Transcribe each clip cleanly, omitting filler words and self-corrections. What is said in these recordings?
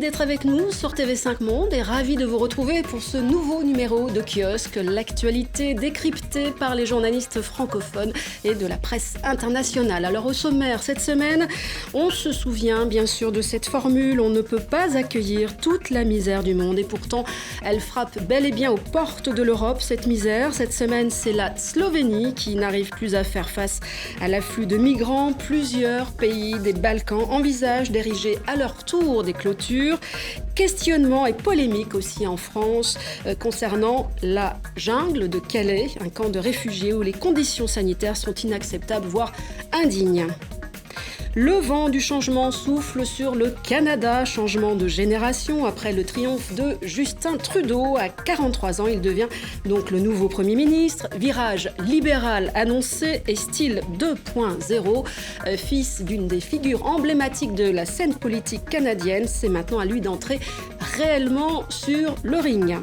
d'être avec nous sur TV5 Monde et ravi de vous retrouver pour ce nouveau numéro de Kiosque, l'actualité décryptée par les journalistes francophones et de la presse internationale. Alors au sommaire cette semaine, on se souvient bien sûr de cette formule, on ne peut pas accueillir toute la misère du monde et pourtant elle frappe bel et bien aux portes de l'Europe, cette misère. Cette semaine, c'est la Slovénie qui n'arrive plus à faire face à l'afflux de migrants. Plusieurs pays des Balkans envisagent d'ériger à leur tour des clôtures. Questionnement et polémique aussi en France concernant la jungle de Calais, un camp de réfugiés où les conditions sanitaires sont inacceptables, voire indignes. Le vent du changement souffle sur le Canada, changement de génération. Après le triomphe de Justin Trudeau, à 43 ans, il devient donc le nouveau Premier ministre. Virage libéral annoncé et style 2.0. Fils d'une des figures emblématiques de la scène politique canadienne, c'est maintenant à lui d'entrer réellement sur le ring.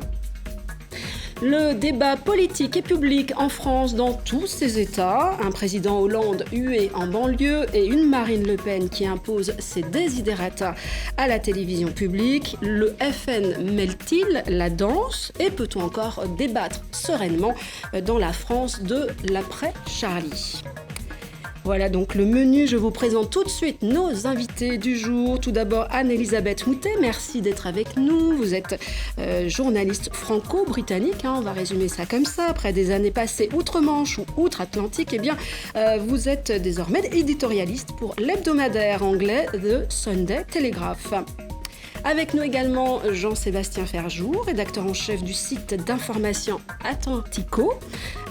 Le débat politique et public en France dans tous ses États, un président Hollande hué en banlieue et une Marine Le Pen qui impose ses desiderata à la télévision publique. Le FN mêle-t-il la danse et peut-on encore débattre sereinement dans la France de l'après-Charlie ? Voilà donc le menu. Je vous présente tout de suite nos invités du jour. Tout d'abord, Anne-Elisabeth Moutet, merci d'être avec nous. Vous êtes journaliste franco-britannique, on va résumer ça comme ça. Après des années passées outre-Manche ou outre-Atlantique, eh bien, vous êtes désormais éditorialiste pour l'hebdomadaire anglais The Sunday Telegraph. Avec nous également Jean-Sébastien Ferjou, rédacteur en chef du site d'information Atlantico.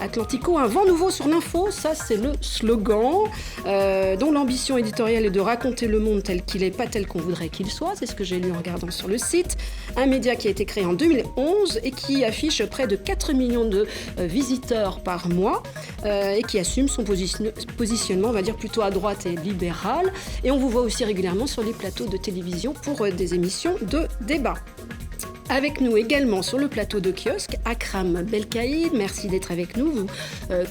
Atlantico, un vent nouveau sur l'info, ça c'est le slogan, dont l'ambition éditoriale est de raconter le monde tel qu'il est, pas tel qu'on voudrait qu'il soit. C'est ce que j'ai lu en regardant sur le site. Un média qui a été créé en 2011 et qui affiche près de 4 millions de visiteurs par mois et qui assume son positionnement, on va dire, plutôt à droite et libéral. Et on vous voit aussi régulièrement sur les plateaux de télévision pour des émissions de débat. Avec nous également sur le plateau de Kiosque, Akram Belkaïd, merci d'être avec nous. Vous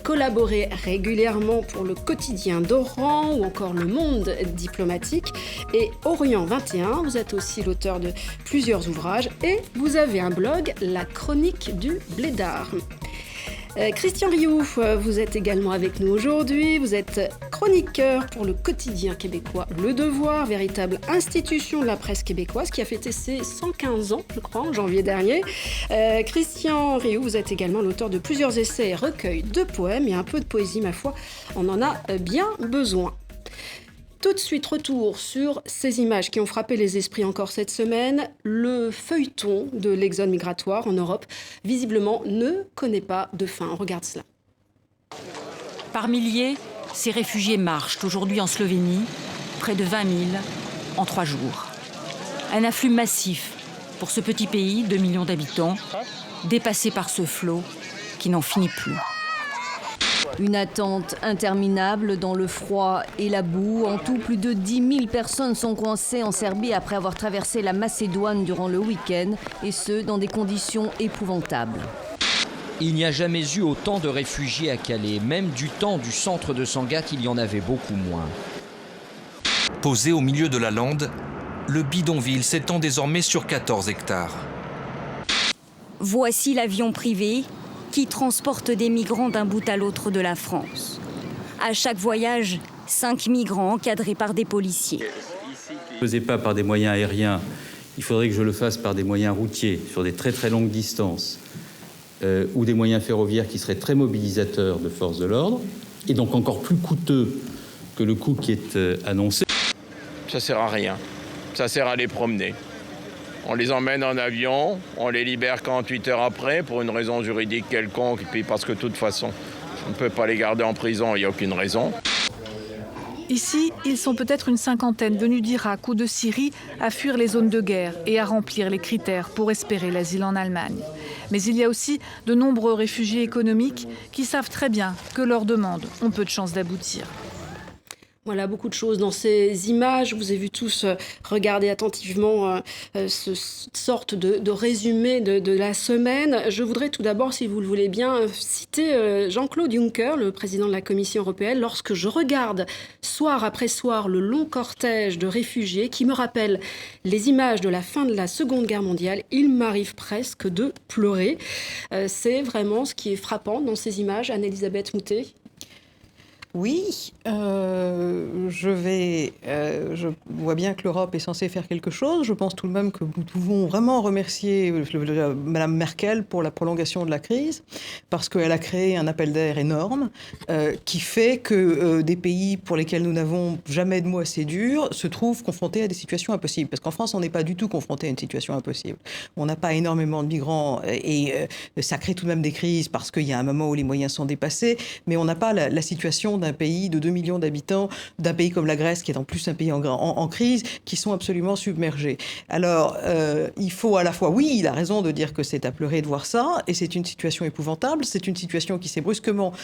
collaborez régulièrement pour le quotidien d'Oran ou encore Le Monde diplomatique et Orient 21. Vous êtes aussi l'auteur de plusieurs ouvrages et vous avez un blog, La Chronique du Blédard. Christian Rioux, vous êtes également avec nous aujourd'hui. Vous êtes chroniqueur pour le quotidien québécois Le Devoir, véritable institution de la presse québécoise qui a fêté ses 115 ans, je crois, en janvier dernier. Christian Rioux, vous êtes également l'auteur de plusieurs essais et recueils de poèmes et un peu de poésie, ma foi, on en a bien besoin. Tout de suite, retour sur ces images qui ont frappé les esprits encore cette semaine. Le feuilleton de l'exode migratoire en Europe, visiblement, ne connaît pas de fin. On regarde cela. Par milliers, ces réfugiés marchent aujourd'hui en Slovénie, près de 20 000 en 3 jours. Un afflux massif pour ce petit pays, 2 millions d'habitants, dépassé par ce flot qui n'en finit plus. Une attente interminable dans le froid et la boue. En tout, plus de 10 000 personnes sont coincées en Serbie après avoir traversé la Macédoine durant le week-end, et ce, dans des conditions épouvantables. Il n'y a jamais eu autant de réfugiés à Calais. Même du temps du centre de Sangatte, il y en avait beaucoup moins. Posé au milieu de la lande, le bidonville s'étend désormais sur 14 hectares. Voici l'avion privé qui transporte des migrants d'un bout à l'autre de la France. À chaque voyage, 5 migrants encadrés par des policiers. Je ne le faisais pas par des moyens aériens, il faudrait que je le fasse par des moyens routiers, sur des très très longues distances, ou des moyens ferroviaires qui seraient très mobilisateurs de forces de l'ordre, et donc encore plus coûteux que le coût qui est annoncé. Ça sert à rien, ça sert à les promener. On les emmène en avion, on les libère 48 heures après pour une raison juridique quelconque, et puis parce que de toute façon, on ne peut pas les garder en prison, il n'y a aucune raison. Ici, ils sont peut-être une cinquantaine venus d'Irak ou de Syrie à fuir les zones de guerre et à remplir les critères pour espérer l'asile en Allemagne. Mais il y a aussi de nombreux réfugiés économiques qui savent très bien que leurs demandes ont peu de chances d'aboutir. Voilà, beaucoup de choses dans ces images. Vous avez vu tous regarder attentivement cette sorte de résumé de la semaine. Je voudrais tout d'abord, si vous le voulez bien, citer Jean-Claude Juncker, le président de la Commission européenne. Lorsque je regarde soir après soir le long cortège de réfugiés qui me rappelle les images de la fin de la Seconde Guerre mondiale, il m'arrive presque de pleurer. C'est vraiment ce qui est frappant dans ces images, Anne-Elisabeth Moutet. Oui, je vois bien que l'Europe est censée faire quelque chose. Je pense tout de même que nous pouvons vraiment remercier Madame Merkel pour la prolongation de la crise, parce qu'elle a créé un appel d'air énorme qui fait que des pays pour lesquels nous n'avons jamais de mots assez durs se trouvent confrontés à des situations impossibles. Parce qu'en France, on n'est pas du tout confronté à une situation impossible. On n'a pas énormément de migrants et ça crée tout de même des crises parce qu'il y a un moment où les moyens sont dépassés, mais on n'a pas la situation d'un pays de 2 millions d'habitants, d'un pays comme la Grèce, qui est en plus un pays en crise, qui sont absolument submergés. Alors, il faut à la fois, oui, il a raison de dire que c'est à pleurer de voir ça, et c'est une situation épouvantable, c'est une situation qui s'est brusquement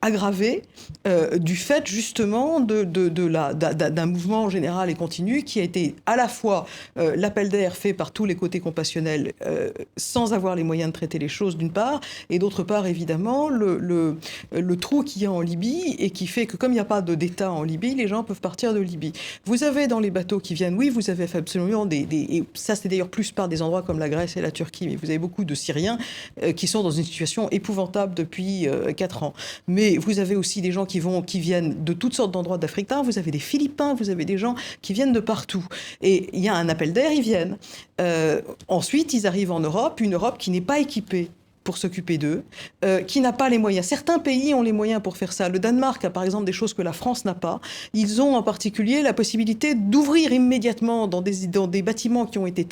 aggravée du fait, justement, d'un mouvement général et continu qui a été à la fois l'appel d'air fait par tous les côtés compassionnels sans avoir les moyens de traiter les choses, d'une part, et d'autre part, évidemment, le trou qu'il y a en Libye et qui fait que comme il n'y a pas d'État en Libye, les gens peuvent partir de Libye. Vous avez dans les bateaux qui viennent, oui, vous avez absolument et ça c'est d'ailleurs plus par des endroits comme la Grèce et la Turquie, mais vous avez beaucoup de Syriens qui sont dans une situation épouvantable depuis 4 ans. Mais vous avez aussi des gens qui viennent de toutes sortes d'endroits d'Afrique, vous avez des Philippins, vous avez des gens qui viennent de partout. Et il y a un appel d'air, ils viennent. Ensuite, ils arrivent en Europe, une Europe qui n'est pas équipée pour s'occuper d'eux, qui n'a pas les moyens. Certains pays ont les moyens pour faire ça. Le Danemark a par exemple des choses que la France n'a pas. Ils ont en particulier la possibilité d'ouvrir immédiatement dans des bâtiments qui ont été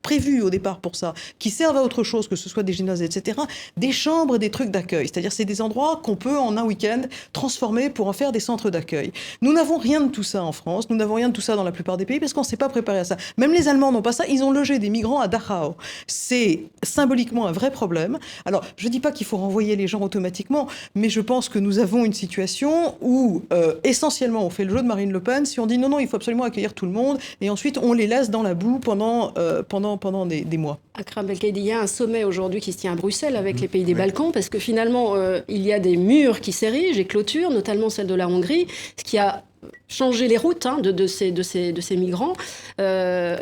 prévus au départ pour ça, qui servent à autre chose, que ce soit des gymnases, etc., des chambres, des trucs d'accueil. C'est-à-dire c'est des endroits qu'on peut en un week-end transformer pour en faire des centres d'accueil. Nous n'avons rien de tout ça en France, nous n'avons rien de tout ça dans la plupart des pays parce qu'on ne s'est pas préparé à ça. Même les Allemands n'ont pas ça, ils ont logé des migrants à Dachau. C'est symboliquement un vrai problème. Alors, je ne dis pas qu'il faut renvoyer les gens automatiquement, mais je pense que nous avons une situation où, essentiellement, on fait le jeu de Marine Le Pen. Si on dit non, il faut absolument accueillir tout le monde, et ensuite on les laisse dans la boue pendant des mois. Akram Belkaïdi, il y a un sommet aujourd'hui qui se tient à Bruxelles avec les pays des Balkans, parce que finalement, il y a des murs qui s'érigent et clôtures, notamment celle de la Hongrie, ce qui a changer les routes de ces migrants.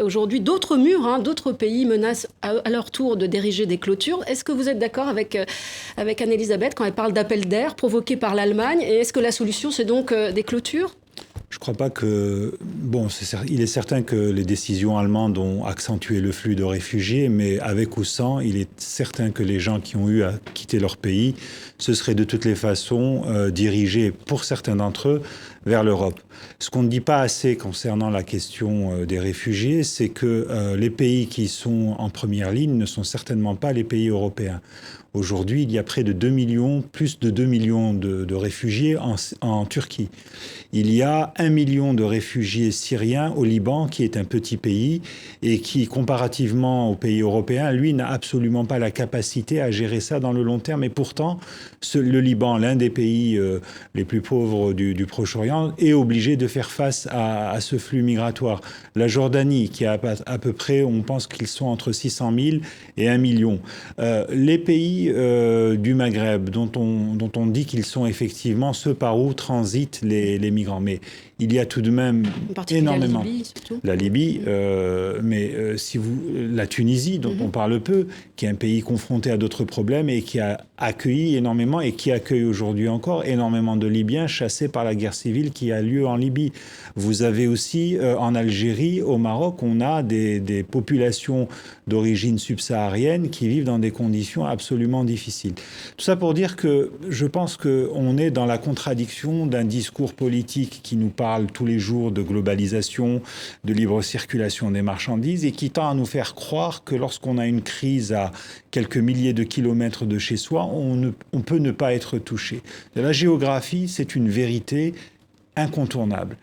Aujourd'hui, d'autres murs, d'autres pays menacent à leur tour de d'ériger des clôtures. Est-ce que vous êtes d'accord avec Anne-Elisabeth quand elle parle d'appel d'air provoqué par l'Allemagne? Et est-ce que la solution, c'est donc des clôtures? Je ne crois pas que... Bon, il est certain que les décisions allemandes ont accentué le flux de réfugiés, mais avec ou sans, il est certain que les gens qui ont eu à quitter leur pays se seraient de toutes les façons dirigés, pour certains d'entre eux, vers l'Europe. Ce qu'on ne dit pas assez concernant la question des réfugiés, c'est que les pays qui sont en première ligne ne sont certainement pas les pays européens. Aujourd'hui, il y a près de 2 millions, plus de 2 millions de réfugiés en Turquie. Il y a 1 million de réfugiés syriens au Liban, qui est un petit pays et qui, comparativement aux pays européens, lui, n'a absolument pas la capacité à gérer ça dans le long terme. Et pourtant, le Liban, l'un des pays les plus pauvres du Proche-Orient, est obligé de faire face à ce flux migratoire. La Jordanie, qui a à peu près, on pense qu'ils sont entre 600 000 et 1 million. Les pays du Maghreb, dont on dit qu'ils sont effectivement ceux par où transitent les migrants. Mais il y a tout de même énormément. La Libye, la Tunisie, dont on parle peu, qui est un pays confronté à d'autres problèmes et qui a accueilli énormément et qui accueille aujourd'hui encore énormément de Libyens chassés par la guerre civile qui a lieu en Libye. Vous avez aussi en Algérie, au Maroc, on a des populations d'origine subsaharienne qui vivent dans des conditions absolument difficiles. Tout ça pour dire que je pense qu'on est dans la contradiction d'un discours politique qui nous parle tous les jours de globalisation, de libre circulation des marchandises et qui tend à nous faire croire que lorsqu'on a une crise à quelques milliers de kilomètres de chez soi, on peut ne pas être touché. La géographie, c'est une vérité incontournable.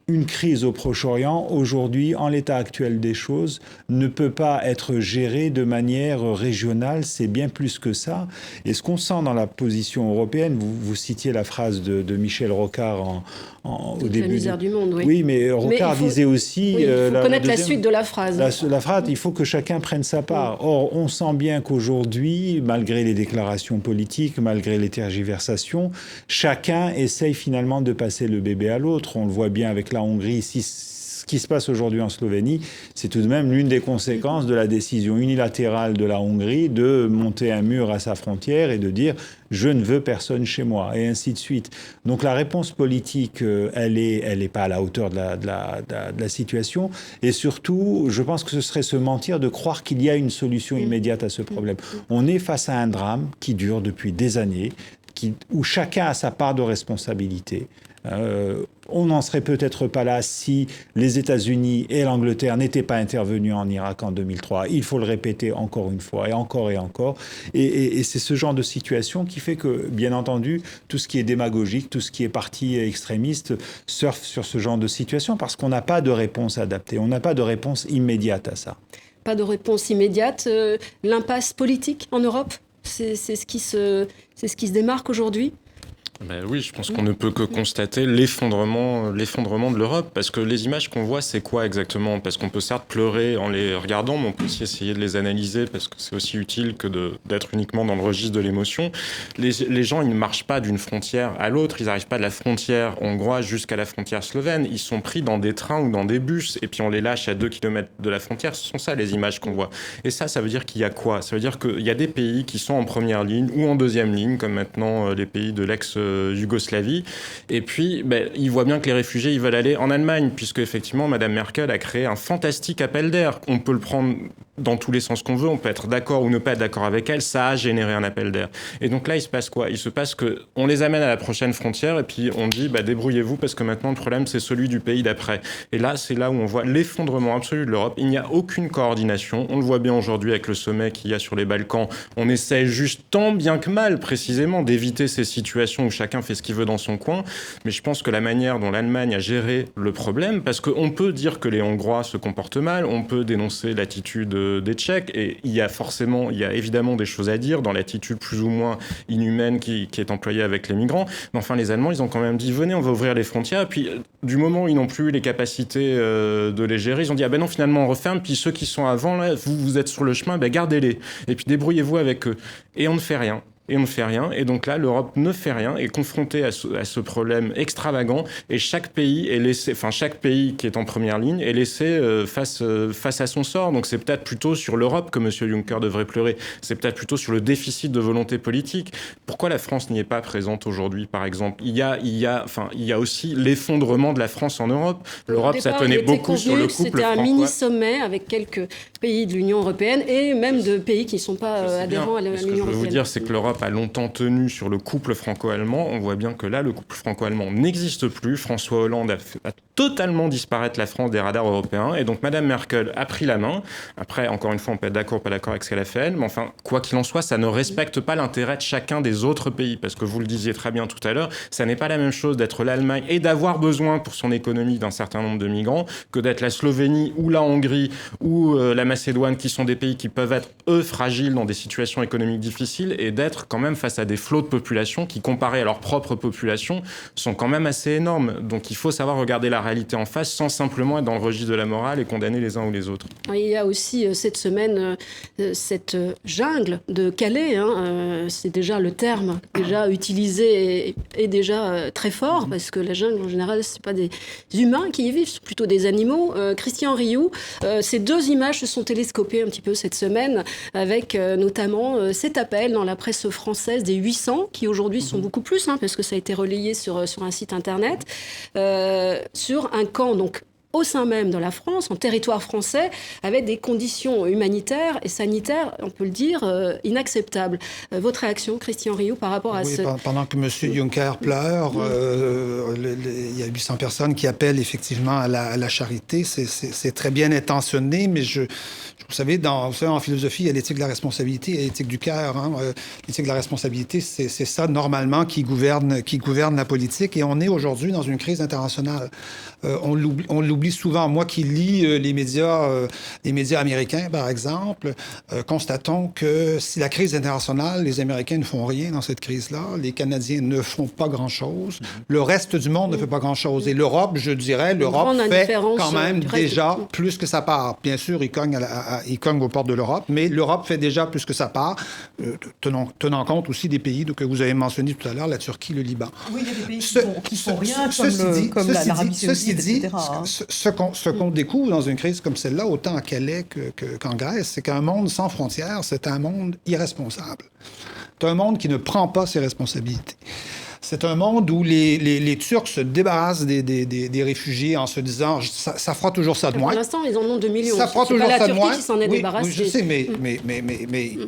une crise au Proche-Orient, aujourd'hui, en l'état actuel des choses, ne peut pas être gérée de manière régionale. C'est bien plus que ça. Et ce qu'on sent dans la position européenne, vous citiez la phrase de Michel Rocard au début. La misère du monde, oui. Oui, mais Rocard disait aussi... Oui, il faut connaître la suite de la phrase. La phrase, il faut que chacun prenne sa part. Or, on sent bien qu'aujourd'hui, malgré les déclarations politiques, malgré les tergiversations, chacun essaye finalement de passer le bébé à l'autre. On le voit bien avec la Hongrie. Ce qui se passe aujourd'hui en Slovénie, c'est tout de même l'une des conséquences de la décision unilatérale de la Hongrie de monter un mur à sa frontière et de dire « je ne veux personne chez moi » et ainsi de suite. Donc la réponse politique, elle est pas à la hauteur de la situation. Et surtout, je pense que ce serait se mentir de croire qu'il y a une solution immédiate à ce problème. On est face à un drame qui dure depuis des années, où chacun a sa part de responsabilité. On n'en serait peut-être pas là si les États-Unis et l'Angleterre n'étaient pas intervenus en Irak en 2003. Il faut le répéter encore une fois et encore et encore. Et c'est ce genre de situation qui fait que, bien entendu, tout ce qui est démagogique, tout ce qui est parti extrémiste surfe sur ce genre de situation parce qu'on n'a pas de réponse adaptée. On n'a pas de réponse immédiate à ça. Pas de réponse immédiate. L'impasse politique en Europe, c'est ce qui se démarque aujourd'hui. Ben oui, je pense qu'on ne peut que constater l'effondrement de l'Europe, parce que les images qu'on voit, c'est quoi exactement ? Parce qu'on peut certes pleurer en les regardant, mais on peut aussi essayer de les analyser, parce que c'est aussi utile que d'être uniquement dans le registre de l'émotion. Les gens, ils ne marchent pas d'une frontière à l'autre, ils n'arrivent pas de la frontière hongroise jusqu'à la frontière slovène, ils sont pris dans des trains ou dans des bus, et puis on les lâche à 2 km de la frontière. Ce sont ça les images qu'on voit. Et ça veut dire qu'il y a quoi ? Ça veut dire qu'il y a des pays qui sont en première ligne ou en deuxième ligne, comme maintenant les pays de l'ex-Yougoslavie. Et puis, ils voient bien que les réfugiés, ils veulent aller en Allemagne, puisque effectivement, Madame Merkel a créé un fantastique appel d'air. On peut le prendre dans tous les sens qu'on veut, on peut être d'accord ou ne pas être d'accord avec elle, ça a généré un appel d'air. Et donc là, il se passe quoi ? Il se passe qu'on les amène à la prochaine frontière et puis on dit débrouillez-vous parce que maintenant le problème c'est celui du pays d'après. Et là, c'est là où on voit l'effondrement absolu de l'Europe. Il n'y a aucune coordination. On le voit bien aujourd'hui avec le sommet qu'il y a sur les Balkans. On essaie juste tant bien que mal, précisément, d'éviter ces situations où chacun fait ce qu'il veut dans son coin. Mais je pense que la manière dont l'Allemagne a géré le problème, parce qu'on peut dire que les Hongrois se comportent mal, on peut dénoncer l'attitude des Tchèques, et il y a évidemment des choses à dire dans l'attitude plus ou moins inhumaine qui est employée avec les migrants, mais enfin les Allemands, ils ont quand même dit venez, on va ouvrir les frontières, et puis du moment où ils n'ont plus les capacités de les gérer, ils ont dit ah ben non, finalement on referme, puis ceux qui sont avant, là, vous êtes sur le chemin, gardez-les, et puis débrouillez-vous avec eux, et on ne fait rien. Et on ne fait rien. Et donc là, l'Europe ne fait rien, est confrontée à ce problème extravagant. Et chaque pays qui est en première ligne est laissé face à son sort. Donc c'est peut-être plutôt sur l'Europe que M. Juncker devrait pleurer. C'est peut-être plutôt sur le déficit de volonté politique. Pourquoi la France n'y est pas présente aujourd'hui, par exemple ? Il y a aussi l'effondrement de la France en Europe. L'Europe, ça tenait beaucoup sur le couple C'était un mini-sommet avec quelques pays de l'Union européenne et même de pays qui ne sont pas adhérents à l'Union européenne. Ce que je veux vous dire, c'est que l'Europe a longtemps tenu sur le couple franco-allemand. On voit bien que là, le couple franco-allemand n'existe plus. François Hollande a totalement disparaître la France des radars européens. Et donc, Madame Merkel a pris la main. Après, encore une fois, on peut être d'accord ou pas d'accord avec ce qu'elle a fait, elle. Mais enfin, quoi qu'il en soit, ça ne respecte pas l'intérêt de chacun des autres pays. Parce que vous le disiez très bien tout à l'heure, ça n'est pas la même chose d'être l'Allemagne et d'avoir besoin pour son économie d'un certain nombre de migrants que d'être la Slovénie ou la Hongrie ou la Macédoine, qui sont des pays qui peuvent être, eux, fragiles dans des situations économiques difficiles et d'être quand même face à des flots de population qui, comparés à leur propre population, sont quand même assez énormes. Donc il faut savoir regarder la réalité en face sans simplement être dans le registre de la morale et condamner les uns ou les autres. Il y a aussi cette semaine cette jungle de Calais. C'est déjà le terme déjà utilisé et déjà très fort, parce que la jungle en général, ce n'est pas des humains qui y vivent, c'est plutôt des animaux. Christian Rioux, ces deux images se sont télescopées un petit peu cette semaine avec notamment cet appel dans la presse française des 800, qui aujourd'hui sont beaucoup plus, parce que ça a été relayé sur un site internet, sur un camp donc au sein même de la France, en territoire français, avec des conditions humanitaires et sanitaires, on peut le dire, inacceptables. Votre réaction, Christian Rioux, par rapport à ce... Pendant que M. Juncker pleure, il y a 800 personnes qui appellent effectivement à la charité. C'est très bien intentionné, mais vous savez, en philosophie, il y a l'éthique de la responsabilité et l'éthique du cœur. Hein. L'éthique de la responsabilité, c'est ça, normalement, qui gouverne la politique. Et on est aujourd'hui dans une crise internationale. On l'oublie souvent. Moi qui lis les médias américains, par exemple, constatons que si la crise internationale, les Américains ne font rien dans cette crise-là, les Canadiens ne font pas grand-chose, le reste du monde ne fait pas grand-chose. Et l'Europe, je dirais, l'Europe fait quand même déjà plus que sa part. Bien sûr, il cogne aux portes de l'Europe, mais l'Europe fait déjà plus que sa part, tenant compte aussi des pays que vous avez mentionnés tout à l'heure, la Turquie, le Liban. Oui, il y a des pays qui font rien, comme l'Arabie Saoudite, etc. Ce qu'on découvre dans une crise comme celle-là, autant à Calais qu'en Grèce, c'est qu'un monde sans frontières, c'est un monde irresponsable. C'est un monde qui ne prend pas ses responsabilités. C'est un monde où les Turcs se débarrassent des réfugiés en se disant ça fera toujours ça de moins. Pour l'instant, ils en ont 2 millions. Ça fera toujours ça de moins. Qui s'en est débarrassé. Oui, je sais, mais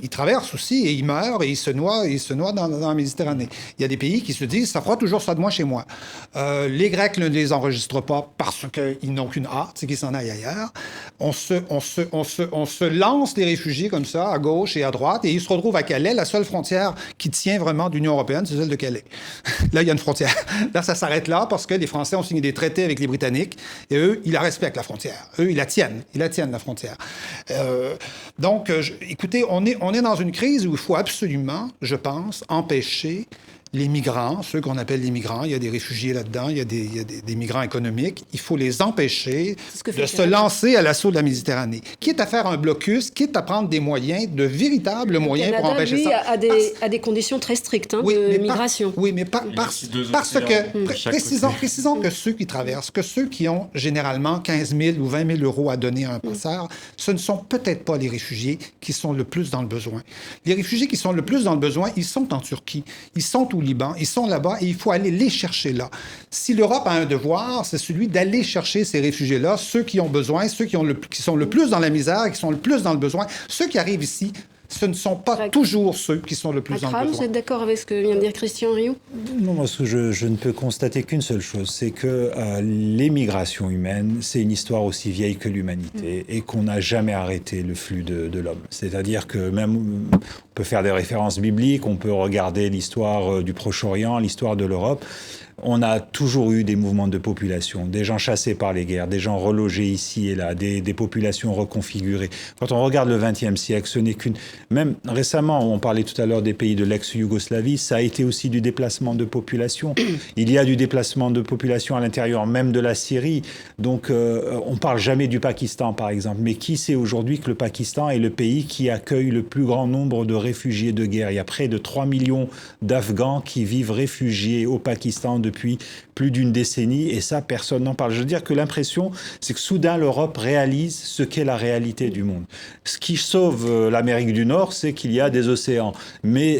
ils traversent aussi et ils meurent et ils se noient dans la Méditerranée. Il y a des pays qui se disent ça fera toujours ça de moins chez moi. Les Grecs ne les enregistrent pas parce qu'ils n'ont qu'une hâte, c'est qu'ils s'en aillent ailleurs. On se lance des réfugiés comme ça à gauche et à droite et ils se retrouvent à Calais. La seule frontière qui tient vraiment de l'Union européenne, c'est celle de Calais. Là, il y a une frontière. Là, ça s'arrête là parce que les Français ont signé des traités avec les Britanniques et eux, ils la respectent, la frontière. Eux, ils la tiennent, la frontière. Donc, écoutez, on est dans une crise où il faut absolument, je pense, empêcher les migrants, ceux qu'on appelle les migrants, il y a des réfugiés là-dedans, il y a des migrants économiques, il faut les empêcher de se lancer à l'assaut de la Méditerranée. Quitte à faire un blocus, quitte à prendre des moyens, de véritables moyens pour empêcher ça. Canada, lui, a des conditions très strictes de migration. Précisons que ceux qui traversent, que ceux qui ont généralement 15 000 ou 20 000 euros à donner à un passeur, ce ne sont peut-être pas les réfugiés qui sont le plus dans le besoin. Les réfugiés qui sont le plus dans le besoin, ils sont en Turquie, ils sont au Liban, ils sont là-bas et il faut aller les chercher là. Si l'Europe a un devoir, c'est celui d'aller chercher ces réfugiés-là, ceux qui ont besoin, ceux qui sont le plus dans la misère, qui sont le plus dans le besoin. Ceux qui arrivent ici, ce ne sont pas toujours ceux qui sont le plus dans le besoin. Vous êtes d'accord avec ce que vient de dire Christian Rioux? Non, moi, je ne peux constater qu'une seule chose, c'est que les migrations humaines, c'est une histoire aussi vieille que l'humanité et qu'on n'a jamais arrêté le flux de l'homme. C'est-à-dire que même, on peut faire des références bibliques, on peut regarder l'histoire du Proche-Orient, l'histoire de l'Europe. On a toujours eu des mouvements de population, des gens chassés par les guerres, des gens relogés ici et là, des populations reconfigurées. Quand on regarde le XXe siècle, ce n'est qu'une... Même récemment, on parlait tout à l'heure des pays de l'ex-Yougoslavie, ça a été aussi du déplacement de population. Il y a du déplacement de population à l'intérieur même de la Syrie. Donc, on ne parle jamais du Pakistan, par exemple. Mais qui sait aujourd'hui que le Pakistan est le pays qui accueille le plus grand nombre de réfugiés de guerre? Il y a près de 3 millions d'Afghans qui vivent réfugiés au Pakistan depuis plus d'une décennie, et ça, personne n'en parle. Je veux dire que l'impression, c'est que soudain, l'Europe réalise ce qu'est la réalité du monde. Ce qui sauve l'Amérique du Nord, c'est qu'il y a des océans. Mais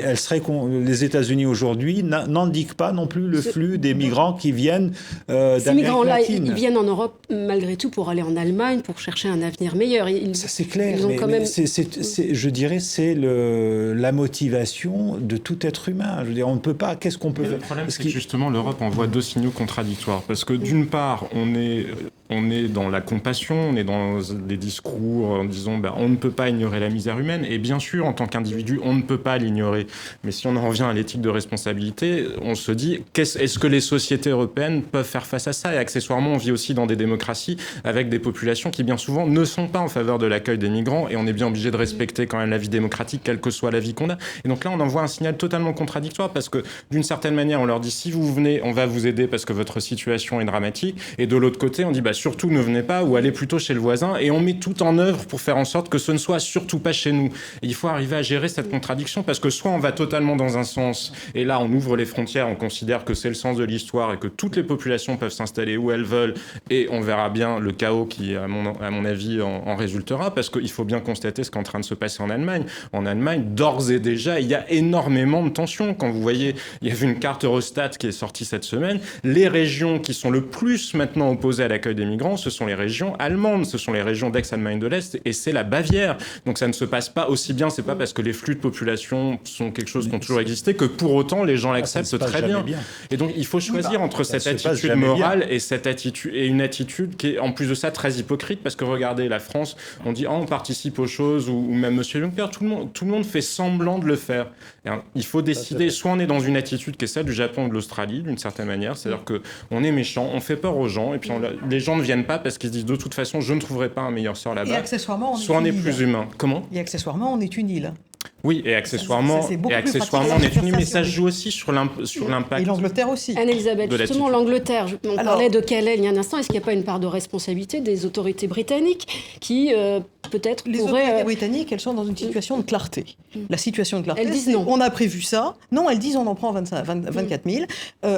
les États-Unis aujourd'hui n'indiquent pas non plus le flux des migrants qui viennent d'Amérique latine. Ces migrants-là, ils viennent en Europe malgré tout pour aller en Allemagne, pour chercher un avenir meilleur. Ça, c'est clair. Je dirais c'est la motivation de tout être humain. Je veux dire, on ne peut pas... Qu'est-ce qu'on peut faire? Le problème, c'est que justement, l'Europe envoie deux signaux contradictoires. Parce que d'une part, on est dans la compassion, on est dans des discours en disant on ne peut pas ignorer la misère humaine. Et bien sûr, en tant qu'individu, on ne peut pas l'ignorer. Mais si on en revient à l'éthique de responsabilité, on se dit, est-ce que les sociétés européennes peuvent faire face à ça? Et accessoirement, on vit aussi dans des démocraties avec des populations qui, bien souvent, ne sont pas en faveur de l'accueil des migrants. Et on est bien obligé de respecter quand même la vie démocratique, quelle que soit la vie qu'on a. Et donc là, on envoie un signal totalement contradictoire parce que, d'une certaine manière, on leur dit, si vous venez, on va vous aider parce que votre situation est dramatique. Et de l'autre côté, on dit, surtout ne venez pas ou allez plutôt chez le voisin. Et on met tout en œuvre pour faire en sorte que ce ne soit surtout pas chez nous. Et il faut arriver à gérer cette contradiction parce que soit on va totalement dans un sens et là on ouvre les frontières, on considère que c'est le sens de l'histoire et que toutes les populations peuvent s'installer où elles veulent et on verra bien le chaos qui, à mon avis, en résultera parce qu'il faut bien constater ce qui est en train de se passer en Allemagne. En Allemagne, d'ores et déjà, il y a énormément de tensions. Quand vous voyez, il y avait une carte Eurostat qui est sortie cette semaine. Les régions qui sont le plus maintenant opposées à l'accueil des migrants, ce sont les régions allemandes, ce sont les régions d'Aix-Allemagne de l'Est, et c'est la Bavière. Donc ça ne se passe pas aussi bien, c'est pas parce que les flux de population sont quelque chose qui ont toujours existé que pour autant les gens l'acceptent très bien. Et donc il faut choisir entre cette attitude morale et une attitude qui est en plus de ça très hypocrite, parce que regardez, la France, on dit on participe aux choses, ou même Monsieur Juncker, tout le monde fait semblant de le faire. Et, il faut décider, soit on est dans une attitude qui est celle du Japon ou de l'Australie, d'une certaine manière, c'est-à-dire qu'on est méchant, on fait peur aux gens, et puis les gens ne viennent pas parce qu'ils se disent de toute façon je ne trouverai pas un meilleur sort là-bas. Et accessoirement, soit on est plus humain. Comment ? Et accessoirement, on est une île. Oui, et accessoirement, on est une, mais ça joue aussi sur l'impact. Et l'Angleterre aussi. Anne-Elisabeth, justement, l'Angleterre, on parlait de Calais il y a un instant, est-ce qu'il n'y a pas une part de responsabilité des autorités britanniques qui peut-être les autorités britanniques, elles sont dans une situation de clarté. La situation de clarté, elles disent non. On a prévu ça. Non, elles disent on en prend 24 000.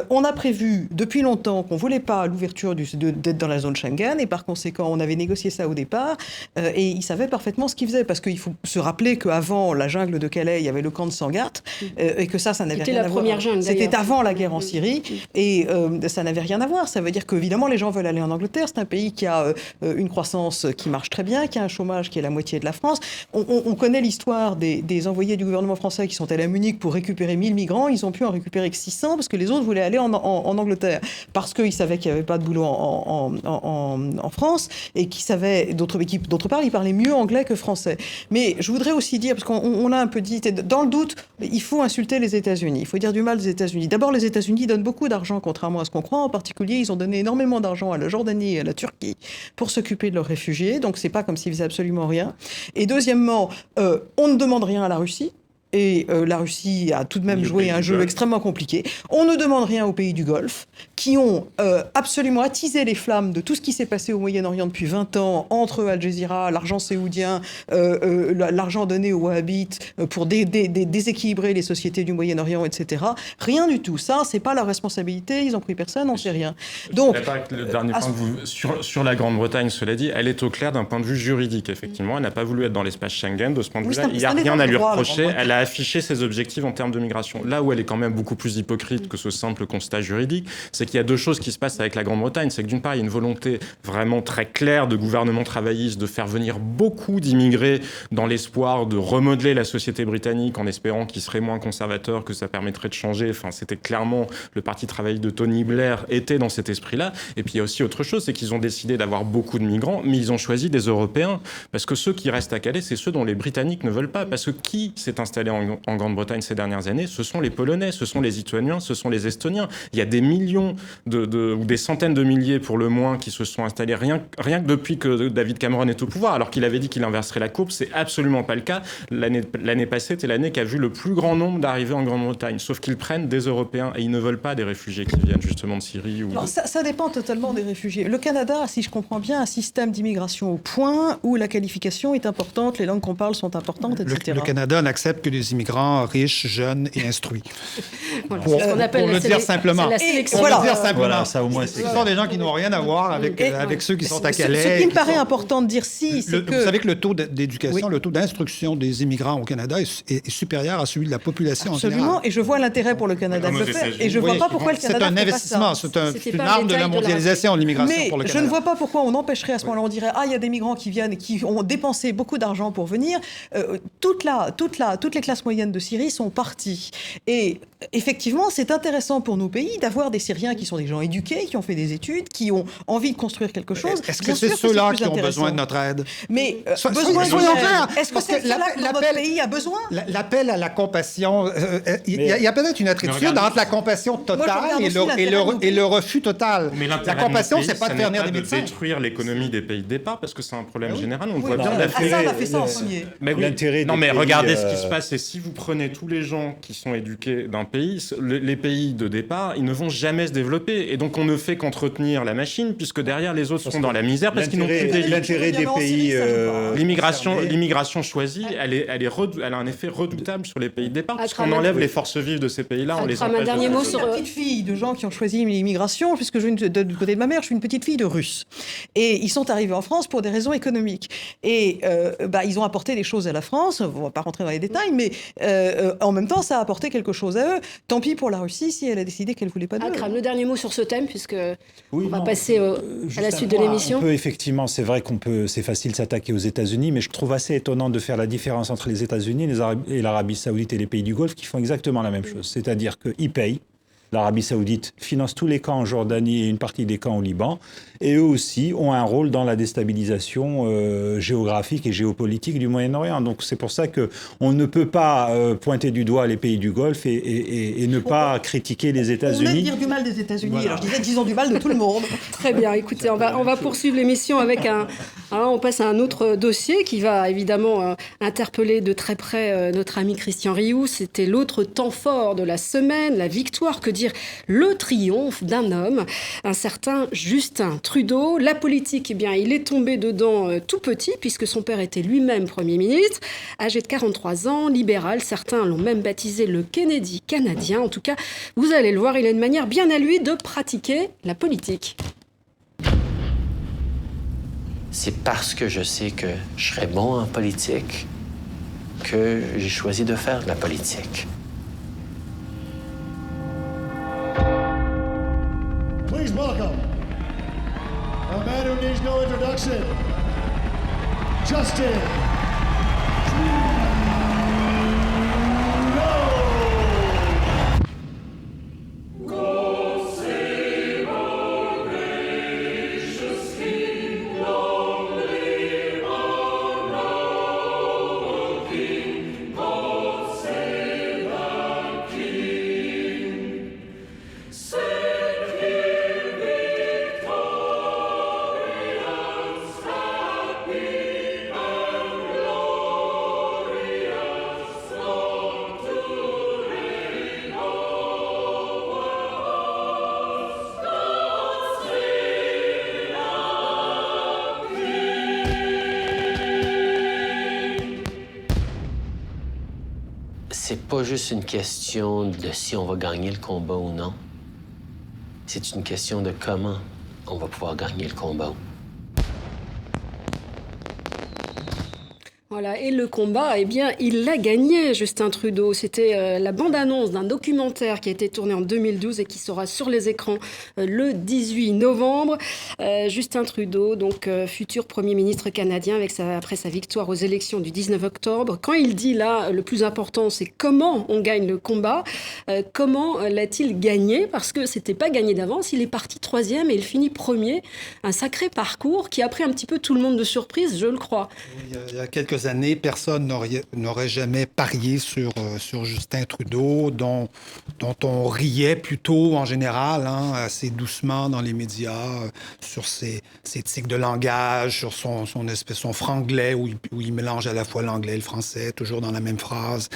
On a prévu depuis longtemps qu'on ne voulait pas l'ouverture d'être dans la zone Schengen, et par conséquent, on avait négocié ça au départ, et ils savaient parfaitement ce qu'ils faisaient, parce qu'il faut se rappeler qu'avant la jungle de Calais, il y avait le camp de Sangatte, et que ça n'avait rien à voir. C'était la première jungle, d'ailleurs. C'était avant la guerre en Syrie, et ça n'avait rien à voir. Ça veut dire qu'évidemment, les gens veulent aller en Angleterre. C'est un pays qui a une croissance qui marche très bien, qui a un chômage qui est la moitié de la France. On connaît l'histoire des envoyés du gouvernement français qui sont allés à Munich pour récupérer 1000 migrants. Ils ont pu en récupérer que 600 parce que les autres voulaient aller en Angleterre, parce qu'ils savaient qu'il n'y avait pas de boulot en France, et qu'ils savaient, d'autre part, ils parlaient mieux anglais que français. Mais je voudrais aussi dire, parce qu'on l'a un peu dit, dans le doute, il faut insulter les États-Unis. Il faut dire du mal des États-Unis. D'abord, les États-Unis donnent beaucoup d'argent, contrairement à ce qu'on croit. En particulier, ils ont donné énormément d'argent à la Jordanie et à la Turquie pour s'occuper de leurs réfugiés. Donc, c'est pas comme s'ils faisaient absolument rien. Et deuxièmement, on ne demande rien à la Russie. Et la Russie a tout de même joué un jeu extrêmement compliqué. On ne demande rien aux pays du Golfe, qui ont absolument attisé les flammes de tout ce qui s'est passé au Moyen-Orient depuis 20 ans, entre Al Jazeera, l'argent saoudien, l'argent donné aux Wahhabites pour déséquilibrer les sociétés du Moyen-Orient, etc. Rien du tout. Ça, c'est pas leur responsabilité. Ils ont pris personne, on sait rien. Donc, le dernier point de vue sur la Grande-Bretagne, cela dit, elle est au clair d'un point de vue juridique. Effectivement, elle n'a pas voulu être dans l'espace Schengen. De ce point de vue-là, il n'y a rien à lui reprocher. Elle a affiché ses objectifs en termes de migration. Là où elle est quand même beaucoup plus hypocrite que ce simple constat juridique, c'est qu'il y a deux choses qui se passent avec la Grande-Bretagne. C'est que d'une part, il y a une volonté vraiment très claire de gouvernement travailliste de faire venir beaucoup d'immigrés dans l'espoir de remodeler la société britannique en espérant qu'ils seraient moins conservateurs, que ça permettrait de changer. Enfin, c'était clairement le parti travailliste de Tony Blair était dans cet esprit-là. Et puis il y a aussi autre chose, c'est qu'ils ont décidé d'avoir beaucoup de migrants, mais ils ont choisi des Européens, parce que ceux qui restent à Calais, c'est ceux dont les Britanniques ne veulent pas, parce que qui s'est installé en Grande-Bretagne ces dernières années, ce sont les Polonais, ce sont les Lituaniens, ce sont les Estoniens. Il y a des millions ou des centaines de milliers pour le moins qui se sont installés rien que depuis que David Cameron est au pouvoir, alors qu'il avait dit qu'il inverserait la courbe. C'est absolument pas le cas. L'année passée était l'année qui a vu le plus grand nombre d'arrivées en Grande-Bretagne, sauf qu'ils prennent des Européens et ils ne veulent pas des réfugiés qui viennent justement de Syrie. Non, ça dépend totalement des réfugiés. Le Canada, si je comprends bien, a un système d'immigration au point où la qualification est importante, les langues qu'on parle sont importantes, etc. Le Canada n'accepte que des immigrants riches, jeunes et instruits. Voilà, pour le dire simplement. Voilà, ça au moins. Ce sont des gens qui n'ont rien à voir avec ceux qui sont à Calais. Ce qui me paraît important de dire c'est que... Vous savez que le taux d'éducation, le taux d'instruction des immigrants au Canada est supérieur à celui de la population en général. Absolument, et je vois l'intérêt pour le Canada de le faire. Et je ne vois pas pourquoi le Canada fait pas ça. C'est un investissement, c'est une arme de la mondialisation, l'immigration pour le Canada. Je ne vois pas pourquoi on empêcherait à ce moment-là, on dirait il y a des migrants qui viennent et qui ont dépensé beaucoup d'argent pour venir. Toutes les classes moyennes de Syrie sont parties. Et effectivement, c'est intéressant pour nos pays d'avoir des Syriens qui sont des gens éduqués, qui ont fait des études, qui ont envie de construire quelque chose. Est-ce que c'est ceux-là qui ont besoin de notre aide? Mais soyons clairs. Est-ce que c'est cela que notre pays a besoin? L'appel à la compassion, il y a peut-être une attitude entre la compassion totale et le refus total. Mais la compassion, c'est pas de faire venir des médecins. De détruire l'économie des pays de départ, parce que c'est un problème général. On voit bien l'intérêt. Ça, on a fait ça en premier. Non, mais regardez ce qui se passe. Et si vous prenez tous les gens qui sont éduqués d'un pays, les pays de départ, ils ne vont jamais se développer. Et donc, on ne fait qu'entretenir la machine, puisque derrière, les autres seront dans la misère, parce qu'ils n'ont plus d'élite. L'intérêt des pays... L'immigration choisie, elle a un effet redoutable sur les pays de départ, puisqu'on enlève les forces vives de ces pays-là, on les empêche. Un dernier mot sur... petite fille de gens qui ont choisi l'immigration, puisque du côté de ma mère, je suis une petite fille de Russes. Et ils sont arrivés en France pour des raisons économiques. Et ils ont apporté des choses à la France, on ne va pas rentrer dans les détails, mais mais en même temps, ça a apporté quelque chose à eux. Tant pis pour la Russie si elle a décidé qu'elle ne voulait pas d'eux. Akram, le dernier mot sur ce thème, puisque on va passer à la suite de l'émission. Effectivement, c'est vrai c'est facile de s'attaquer aux États-Unis, mais je trouve assez étonnant de faire la différence entre les États-Unis et l'Arabie Saoudite et les pays du Golfe qui font exactement la même chose. C'est-à-dire qu'ils payent. L'Arabie Saoudite finance tous les camps en Jordanie et une partie des camps au Liban. Et eux aussi ont un rôle dans la déstabilisation géographique et géopolitique du Moyen-Orient. Donc c'est pour ça qu'on ne peut pas pointer du doigt les pays du Golfe et ne pas critiquer les États-Unis. On aime dire du mal des États-Unis. Voilà. Alors je disais qu'ils ont du mal de tout le monde. Très bien. Écoutez, on va poursuivre l'émission avec on passe à un autre dossier qui va évidemment interpeller de très près notre ami Christian Rioux. C'était l'autre temps fort de la semaine, la victoire, que dire, le triomphe d'un homme, un certain Justin Trudeau. La politique, eh bien, il est tombé dedans tout petit, puisque son père était lui-même Premier ministre, âgé de 43 ans, libéral. Certains l'ont même baptisé le Kennedy canadien. En tout cas, vous allez le voir, il a une manière bien à lui de pratiquer la politique. C'est parce que je sais que je serais bon en politique que j'ai choisi de faire de la politique. Please welcome a man who needs no introduction, Justin C'est pas juste une question de si on va gagner le combat ou non. C'est une question de comment on va pouvoir gagner le combat. Voilà, et le combat, eh bien, il l'a gagné, Justin Trudeau. C'était la bande-annonce d'un documentaire qui a été tourné en 2012 et qui sera sur les écrans le 18 novembre. Justin Trudeau, donc futur Premier ministre canadien, après sa victoire aux élections du 19 octobre. Quand il dit là, le plus important, c'est comment on gagne le combat. Comment l'a-t-il gagné? Parce que c'était pas gagné d'avance. Il est parti 3e et il finit 1er. Un sacré parcours qui a pris un petit peu tout le monde de surprise, je le crois. Il y a quelques années, personne n'aurait jamais parié sur Justin Trudeau, dont on riait plutôt en général, assez doucement dans les médias, sur ses tics de langage, sur son franglais, où il mélange à la fois l'anglais et le français, toujours dans la même phrase.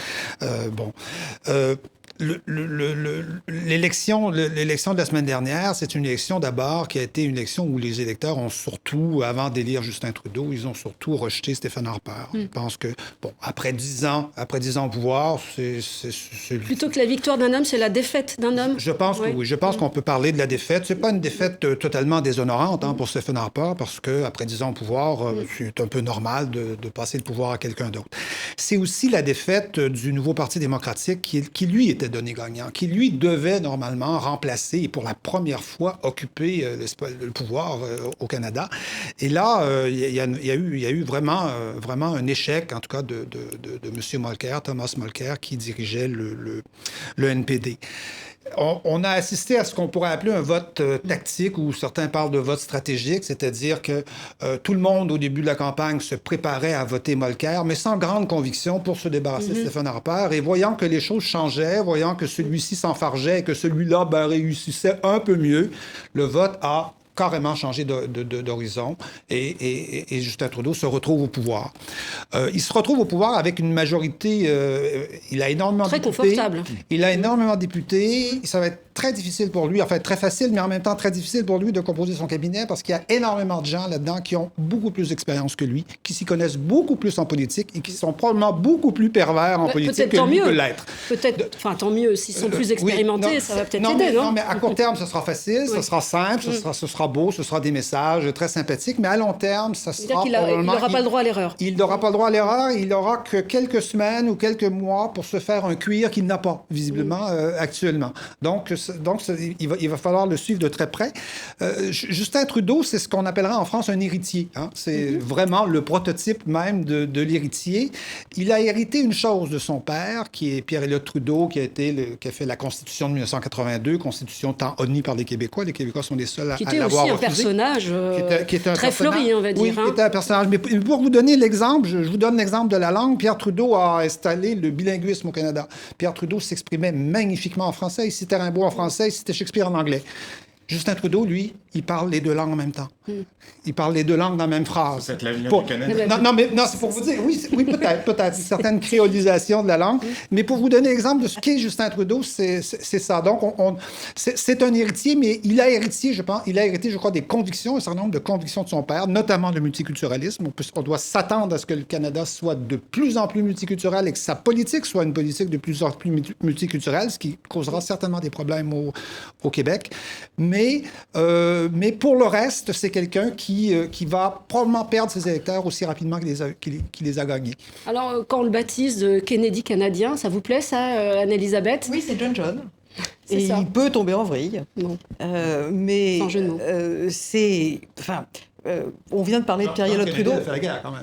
L'élection de la semaine dernière, c'est une élection d'abord qui a été une élection où les électeurs ont surtout, avant d'élire Justin Trudeau, ils ont surtout rejeté Stephen Harper. Je pense que, après 10 ans au pouvoir, c'est plutôt que la victoire d'un homme, c'est la défaite d'un homme. Je pense que oui. Je pense qu'on peut parler de la défaite. C'est pas une défaite totalement déshonorante pour Stephen Harper, parce que après 10 ans au pouvoir, c'est un peu normal de passer le pouvoir à quelqu'un d'autre. C'est aussi la défaite du nouveau Parti démocratique qui lui, était donné gagnant, qui lui devait normalement remplacer et pour la première fois occuper le pouvoir au Canada. Et là, il y a eu vraiment un échec, en tout cas, de M. Mulcair, Thomas Mulcair, qui dirigeait le NPD. On a assisté à ce qu'on pourrait appeler un vote tactique, où certains parlent de vote stratégique, c'est-à-dire que tout le monde, au début de la campagne, se préparait à voter Mulcair, mais sans grande conviction pour se débarrasser de Stephen Harper. Et voyant que les choses changeaient, voyant que celui-ci s'enfargeait et que celui-là réussissait un peu mieux, le vote a carrément changé d'horizon et Justin Trudeau se retrouve au pouvoir. Il se retrouve au pouvoir avec une majorité... il a énormément de députés. Très confortable. Il a énormément de députés. Ça va être très difficile pour lui, enfin très facile, mais en même temps très difficile pour lui de composer son cabinet parce qu'il y a énormément de gens là-dedans qui ont beaucoup plus d'expérience que lui, qui s'y connaissent beaucoup plus en politique et qui sont probablement beaucoup plus pervers en politique que lui peut l'être. Peut-être, enfin tant mieux, s'ils sont plus expérimentés, ça va peut-être aider, non? Non, mais à court terme, ce sera facile, ce sera simple, ce sera beau, ce sera des messages très sympathiques, mais à long terme, ça sera probablement... Il n'aura pas le droit à l'erreur. Il n'aura pas le droit à l'erreur, il n'aura que quelques semaines ou quelques mois pour se faire un cuir qu'il n'a pas, visiblement, actuellement. Donc il va falloir le suivre de très près. Justin Trudeau, c'est ce qu'on appellera en France un héritier. Hein? C'est vraiment le prototype même de l'héritier. Il a hérité une chose de son père, qui est Pierre-Éliott Trudeau, qui a fait la Constitution de 1982, Constitution tant honnie par les Québécois. Les Québécois sont les seuls à l'avoir refusée. Qui était aussi un personnage qui est un très fleuri, on va dire. Oui, qui était un personnage. Mais pour vous donner l'exemple, je vous donne l'exemple de la langue. Pierre Trudeau a installé le bilinguisme au Canada. Pierre Trudeau s'exprimait magnifiquement en français. Il citait Rimbaud en français, il citait Shakespeare en anglais. Justin Trudeau, lui, il parle les deux langues en même temps. Il parle les deux langues dans la même phrase. C'est l'avenir du Canada. Non, c'est pour vous dire, oui, peut-être, une certaine créolisation de la langue. Mais pour vous donner l'exemple de ce qu'est Justin Trudeau, c'est ça. Donc, c'est un héritier, mais il a hérité, je crois, des convictions, un certain nombre de convictions de son père, notamment le multiculturalisme. On doit s'attendre à ce que le Canada soit de plus en plus multiculturel et que sa politique soit une politique de plus en plus multiculturelle, ce qui causera certainement des problèmes au Québec. Mais pour le reste, c'est quelqu'un qui va probablement perdre ses électeurs aussi rapidement qu'il les a gagnés. Alors, quand on le baptise Kennedy canadien, ça vous plaît, ça, Anne-Elisabeth? Oui, c'est John. Et il peut tomber en vrille. Non. Mais c'est... Enfin... on vient de parler de Pierre-Éliott Trudeau.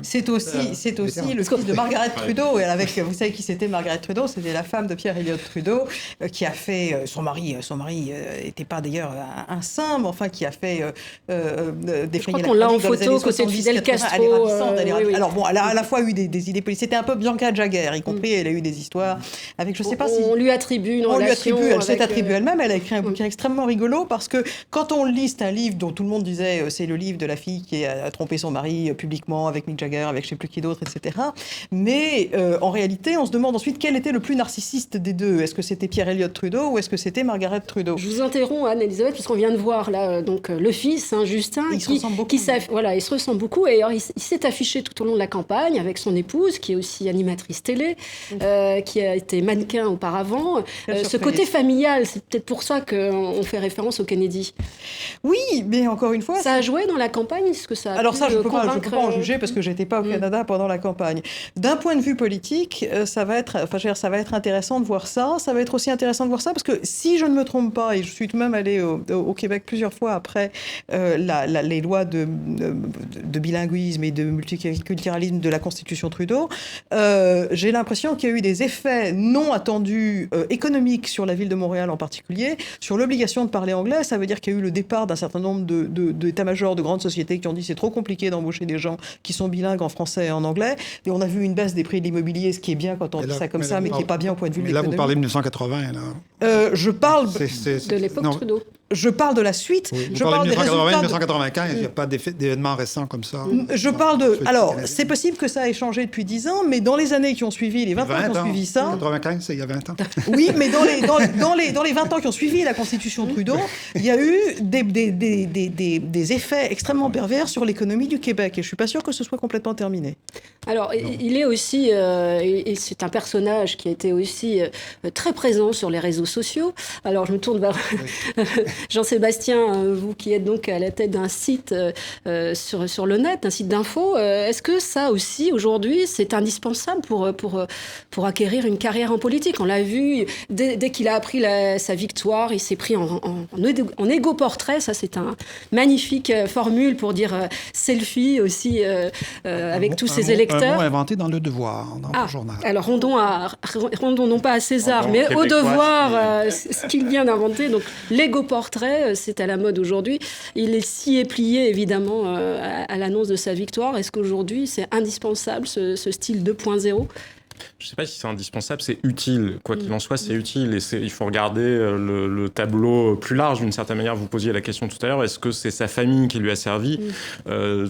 C'est aussi le fils de Margaret Trudeau. Et vous savez qui c'était Margaret Trudeau? C'était la femme de Pierre-Éliott Trudeau qui a fait... son mari n'était pas d'ailleurs un saint, mais enfin qui a fait défrayer la qu'on l'a en photo côté de Fidel Castro. Elle est ravissante. Oui. Alors bon, elle a à la fois eu des idées politiques. C'était un peu Bianca Jagger, y compris. Elle a eu des histoires avec, je sais pas si... On lui attribue une relation. Elle s'est attribuée elle-même. Elle a écrit un bouquin extrêmement rigolo parce que quand on le lit, c'est un livre dont tout le monde disait c'est le livre de la fille qui a trompé son mari publiquement avec Mick Jagger, avec je ne sais plus qui d'autre, etc. Mais en réalité, on se demande ensuite quel était le plus narcissiste des deux. Est-ce que c'était Pierre-Éliott Trudeau ou est-ce que c'était Margaret Trudeau? Je vous interromps, Anne-Elisabeth, puisqu'on vient de voir là, donc, le fils, Justin, il se ressemble beaucoup. Il se ressemble beaucoup. Et alors, il s'est affiché tout au long de la campagne avec son épouse, qui est aussi animatrice télé, qui a été mannequin auparavant. Ce côté familial, c'est peut-être pour ça qu'on fait référence au Kennedy. Oui, mais encore une fois... Ça a joué dans la campagne? Est-ce que ça a Alors ça, je ne peux pas en juger parce que je n'étais pas au Canada pendant la campagne. D'un point de vue politique, ça va être intéressant de voir ça. Ça va être aussi intéressant de voir ça parce que si je ne me trompe pas, et je suis tout de même allée au Québec plusieurs fois après les lois de bilinguisme et de multiculturalisme de la Constitution Trudeau, j'ai l'impression qu'il y a eu des effets non attendus économiques sur la ville de Montréal en particulier, sur l'obligation de parler anglais. Ça veut dire qu'il y a eu le départ d'un certain nombre d'états-majors de grandes sociétés qui ont dit c'est trop compliqué d'embaucher des gens qui sont bilingues en français et en anglais. Et on a vu une baisse des prix de l'immobilier, ce qui est bien quand on dit ça comme ça, mais qui n'est pas bien au point de vue de l'économie. Là, vous parlez de 1980. Là. Je parle de l'époque Trudeau. Je parle de la suite. Oui, je parle des résultats. 1995, il n'y a pas d'événements récents comme ça. Je parle de... Alors, c'est possible que ça ait changé depuis 10 ans, mais dans les années qui ont suivi, les 20 ans qui ont suivi ça... 95, c'est il y a 20 ans. Oui, mais dans les 20 ans qui ont suivi la Constitution Trudeau, il y a eu des effets extrêmement pervers sur l'économie du Québec. Et je ne suis pas sûre que ce soit complètement terminé. Alors, il est aussi... et c'est un personnage qui a été aussi très présent sur les réseaux sociaux. Alors, je me tourne vers... Jean-Sébastien, vous qui êtes donc à la tête d'un site sur le net, un site d'info, est-ce que ça aussi, aujourd'hui, c'est indispensable pour acquérir une carrière en politique? On l'a vu, dès qu'il a appris sa victoire, il s'est pris en égo-portrait. Ça, c'est un magnifique formule pour dire selfie aussi avec tous ses électeurs. Un mot inventé dans Le Devoir, dans le journal. Alors, rendons non pas à César, mais au Devoir, ce qu'il vient d'inventer. Donc, l'égo-portrait, c'est à la mode aujourd'hui. Il s'y est plié, évidemment, à l'annonce de sa victoire. Est-ce qu'aujourd'hui, c'est indispensable, ce style 2.0? Je ne sais pas si c'est indispensable, c'est utile. Quoi qu'il en soit, c'est utile. Et il faut regarder le tableau plus large, d'une certaine manière. Vous posiez la question tout à l'heure, est-ce que c'est sa famille qui lui a servi ?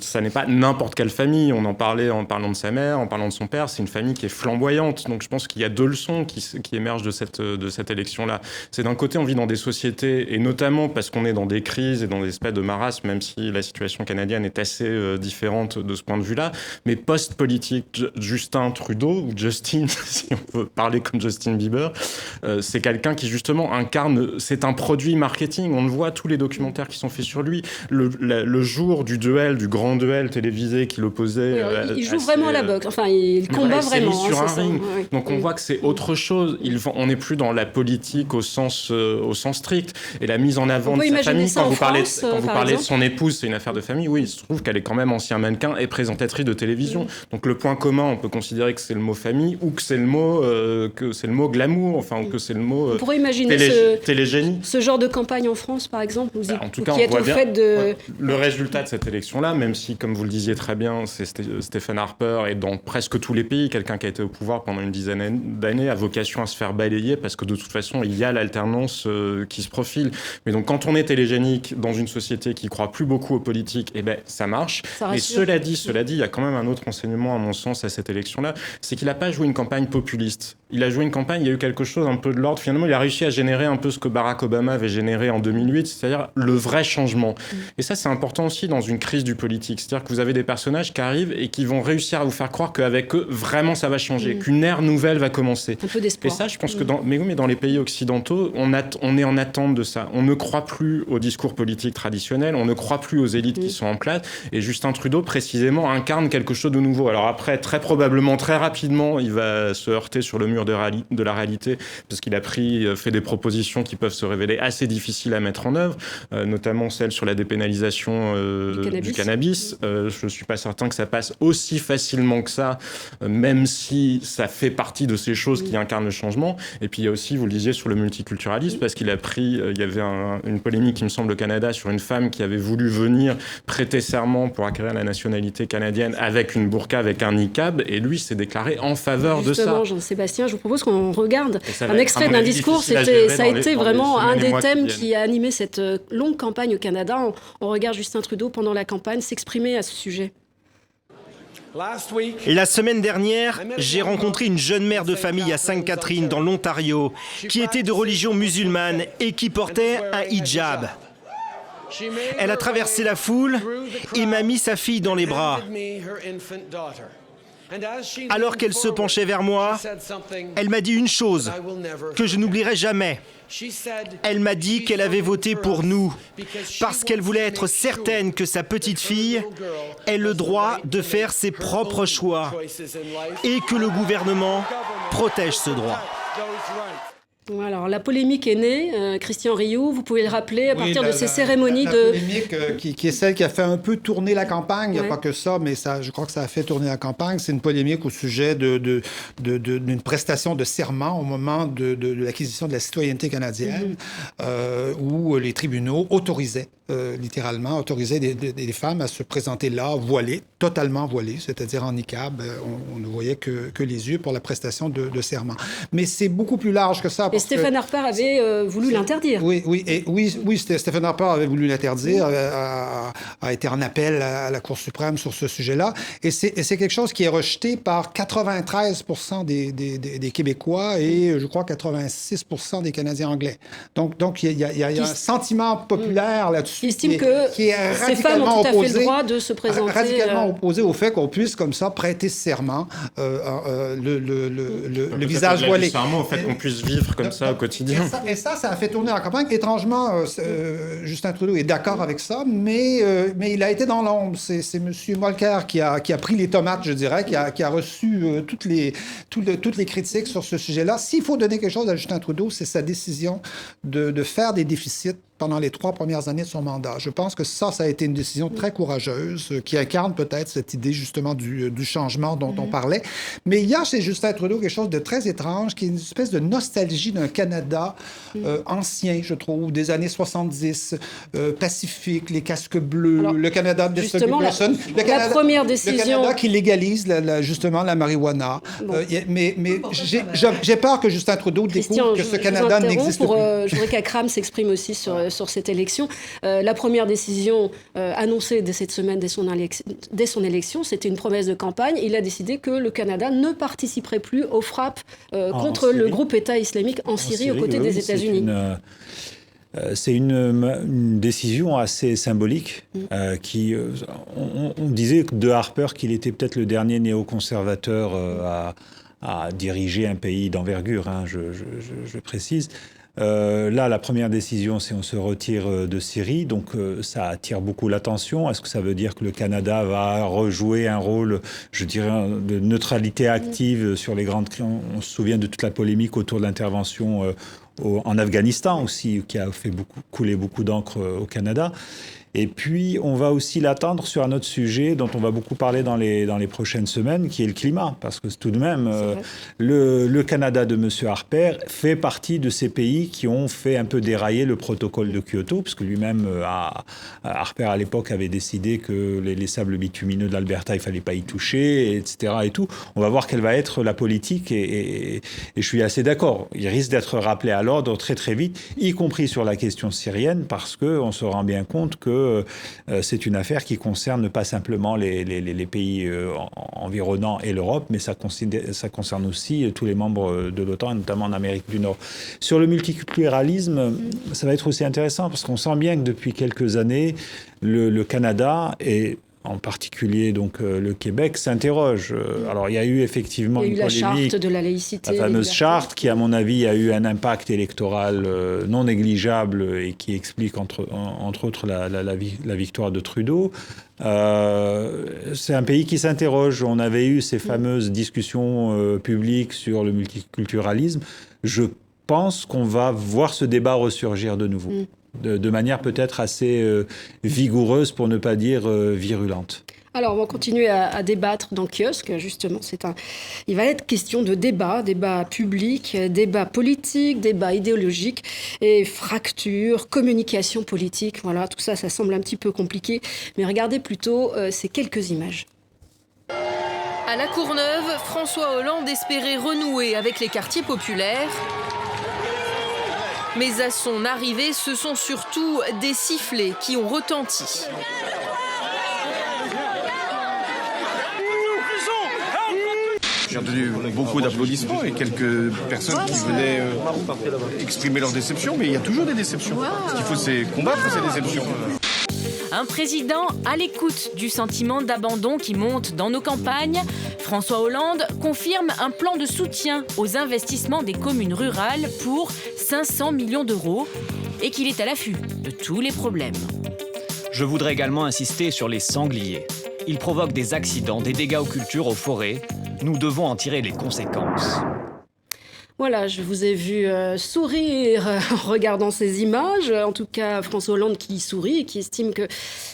Ça n'est pas n'importe quelle famille. On en parlait en parlant de sa mère, en parlant de son père. C'est une famille qui est flamboyante. Donc je pense qu'il y a deux leçons qui émergent de cette élection-là. C'est d'un côté, on vit dans des sociétés, et notamment parce qu'on est dans des crises et dans des espèces de marasme, même si la situation canadienne est assez différente de ce point de vue-là. Mais post-politique, Justin Trudeau, ou Justin, si on peut parler comme Justin Bieber, c'est quelqu'un qui justement incarne, c'est un produit marketing. On le voit, tous les documentaires qui sont faits sur lui. Le jour du duel, du grand duel télévisé qu'il opposait... il joue vraiment à la boxe, enfin il combat vraiment. Il sur un ring. Donc on voit que c'est autre chose. On n'est plus dans la politique au sens strict. Et la mise en avant de sa famille, quand vous parlez de son épouse, c'est une affaire de famille, oui, il se trouve qu'elle est quand même ancien mannequin et présentatrice de télévision. Donc le point commun, on peut considérer que c'est le mot famille ou que c'est le mot glamour, enfin, ou que c'est le mot on pourrait imaginer télégénie. Ce genre de campagne en France, par exemple, en tout cas, qui est au fait de... Le résultat de cette élection-là, même si, comme vous le disiez très bien, c'est Stephen Harper, et dans presque tous les pays, quelqu'un qui a été au pouvoir pendant une dizaine d'années a vocation à se faire balayer parce que de toute façon, il y a l'alternance qui se profile. Mais donc, quand on est télégénique dans une société qui croit plus beaucoup aux politiques, ça marche. Mais cela dit, il y a quand même un autre enseignement, à mon sens, à cette élection-là, c'est qu'il n'a pas joué une campagne populiste. Il a joué une campagne, il y a eu quelque chose un peu de l'ordre. Finalement, il a réussi à générer un peu ce que Barack Obama avait généré en 2008, c'est-à-dire le vrai changement. Et ça, c'est important aussi dans une crise du politique. C'est-à-dire que vous avez des personnages qui arrivent et qui vont réussir à vous faire croire qu'avec eux, vraiment, ça va changer, qu'une ère nouvelle va commencer. Un peu d'espoir. Et ça, je pense que dans les pays occidentaux, on est en attente de ça. On ne croit plus au discours politique traditionnel, on ne croit plus aux élites qui sont en place. Et Justin Trudeau, précisément, incarne quelque chose de nouveau. Alors après, très probablement, très rapidement, il va se heurter sur le mur de la réalité, parce qu'il a fait des propositions qui peuvent se révéler assez difficiles à mettre en œuvre, notamment celle sur la dépénalisation du cannabis. Je ne suis pas certain que ça passe aussi facilement que ça, même si ça fait partie de ces choses qui incarnent le changement. Et puis il y a aussi, vous le disiez, sur le multiculturalisme, parce qu'il a il y avait une polémique, il me semble, au Canada, sur une femme qui avait voulu venir prêter serment pour acquérir la nationalité canadienne avec une burqa, avec un niqab, et lui s'est déclaré en faveur de ça. Justement, Jean-Sébastien, je vous propose qu'on regarde un extrait d'un discours. Ça a été vraiment un des thèmes qui a animé cette longue campagne au Canada. On regarde Justin Trudeau pendant la campagne s'exprimer à ce sujet. Et la semaine dernière, j'ai rencontré une jeune mère de famille à Sainte-Catherine, dans l'Ontario, qui était de religion musulmane et qui portait un hijab. Elle a traversé la foule et m'a mis sa fille dans les bras. Alors qu'elle se penchait vers moi, elle m'a dit une chose que je n'oublierai jamais. Elle m'a dit qu'elle avait voté pour nous parce qu'elle voulait être certaine que sa petite fille ait le droit de faire ses propres choix et que le gouvernement protège ce droit. Alors, la polémique est née. Christian Rioux, vous pouvez le rappeler, à partir de ces cérémonies de... La polémique qui est celle qui a fait un peu tourner la campagne, il n'y a pas que ça, mais je crois que ça a fait tourner la campagne. C'est une polémique au sujet d'une prestation de serment au moment de l'acquisition de la citoyenneté canadienne, où les tribunaux autorisaient, littéralement, des femmes à se présenter là, voilées, totalement voilées, c'est-à-dire en niqab. On ne voyait que les yeux pour la prestation de serment. Mais c'est beaucoup plus large que ça. Et Stephen Harper avait voulu l'interdire. Oui, Stephen Harper avait voulu l'interdire, a été en appel à la Cour suprême sur ce sujet-là. Et c'est quelque chose qui est rejeté par 93% des Québécois et, je crois, 86% des Canadiens anglais. Donc il y a un sentiment populaire là-dessus qui est ces femmes ont tout à fait le droit de se présenter. Radicalement opposé au fait qu'on puisse, comme ça, prêter serment, le visage voilé. Serment au fait qu'on puisse vivre comme ça au quotidien. Et ça a fait tourner la campagne. Étrangement, Justin Trudeau est d'accord avec ça, mais il a été dans l'ombre. C'est M. Molker qui a pris les tomates, je dirais, qui a reçu toutes les critiques sur ce sujet-là. S'il faut donner quelque chose à Justin Trudeau, c'est sa décision de faire des déficits pendant les 3 premières années de son mandat. Je pense que ça a été une décision très courageuse qui incarne peut-être cette idée justement du changement dont on parlait. Mais il y a chez Justin Trudeau quelque chose de très étrange, qui est une espèce de nostalgie d'un Canada ancien, je trouve, des années 70, pacifique, les casques bleus, alors, le Canada de justement, la première décision... Le Canada qui légalise justement la marijuana. Bon. Mais j'ai peur que Justin Trudeau découvre que ce Canada n'existe plus. Je voudrais qu'Akram s'exprime aussi sur cette élection. La première décision annoncée dès cette semaine, dès son élection, c'était une promesse de campagne. Il a décidé que le Canada ne participerait plus aux frappes contre le groupe État islamique en Syrie aux côtés des États-Unis. C'est une décision assez symbolique on disait de Harper qu'il était peut-être le dernier néoconservateur à diriger un pays d'envergure, je précise. Là, la première décision, c'est on se retire de Syrie, donc ça attire beaucoup l'attention. Est-ce que ça veut dire que le Canada va rejouer un rôle, je dirais, de neutralité active sur les grandes... On se souvient de toute la polémique autour de l'intervention en Afghanistan aussi, qui a fait couler beaucoup d'encre au Canada. Et puis, on va aussi l'attendre sur un autre sujet dont on va beaucoup parler dans les prochaines semaines, qui est le climat. Parce que tout de même, le Canada de M. Harper fait partie de ces pays qui ont fait un peu dérailler le protocole de Kyoto, parce que lui-même, Harper, à l'époque, avait décidé que les sables bitumineux de l'Alberta, il ne fallait pas y toucher, etc. Et tout. On va voir quelle va être la politique, et je suis assez d'accord. Il risque d'être rappelé à l'ordre très très vite, y compris sur la question syrienne, parce qu'on se rend bien compte que c'est une affaire qui concerne pas simplement les pays environnants et l'Europe, mais ça concerne aussi tous les membres de l'OTAN, notamment en Amérique du Nord. Sur le multiculturalisme, ça va être aussi intéressant, parce qu'on sent bien que depuis quelques années, le Canada et en particulier donc le Québec s'interroge. Alors il y a eu effectivement une polémique, la charte de la laïcité, la fameuse charte qui, à mon avis, a eu un impact électoral non négligeable et qui explique entre autres la victoire de Trudeau. C'est un pays qui s'interroge. On avait eu ces fameuses discussions publiques sur le multiculturalisme. Je pense qu'on va voir ce débat ressurgir de nouveau. De manière peut-être assez vigoureuse, pour ne pas dire virulente. Alors, on va continuer à débattre dans Kiosque, justement. Il va être question de débat public, débat politique, débat idéologique et fracture, communication politique. Voilà, tout ça, ça semble un petit peu compliqué. Mais regardez plutôt ces quelques images. À La Courneuve, François Hollande espérait renouer avec les quartiers populaires. Mais à son arrivée, ce sont surtout des sifflets qui ont retenti. J'ai entendu beaucoup d'applaudissements et quelques personnes qui venaient exprimer leur déception, mais il y a toujours des déceptions. Ce qu'il faut, c'est combattre ces déceptions. Un président à l'écoute du sentiment d'abandon qui monte dans nos campagnes. François Hollande confirme un plan de soutien aux investissements des communes rurales pour 500 millions d'euros et qu'il est à l'affût de tous les problèmes. Je voudrais également insister sur les sangliers. Ils provoquent des accidents, des dégâts aux cultures, aux forêts. Nous devons en tirer les conséquences. Voilà, je vous ai vu sourire en regardant ces images. En tout cas, François Hollande qui sourit et qui estime que,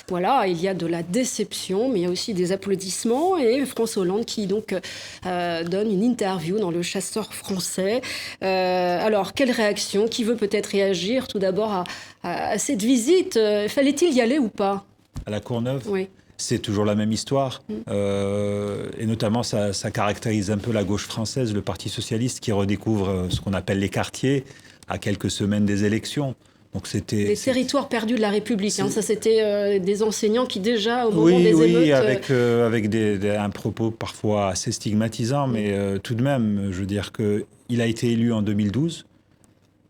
voilà, il y a de la déception, mais il y a aussi des applaudissements. Et François Hollande qui, donc, donne une interview dans Le Chasseur français. Alors, quelle réaction? Qui veut peut-être réagir tout d'abord à cette visite? Fallait-il y aller ou pas? À La Courneuve? Oui. C'est toujours la même histoire. Et notamment, ça caractérise un peu la gauche française, le Parti socialiste, qui redécouvre ce qu'on appelle les quartiers à quelques semaines des élections. Donc les territoires perdus de la République. Ça, c'était des enseignants qui, déjà, au moment des émeutes... Oui, avec un propos parfois assez stigmatisant, mais tout de même, je veux dire qu'il a été élu en 2012,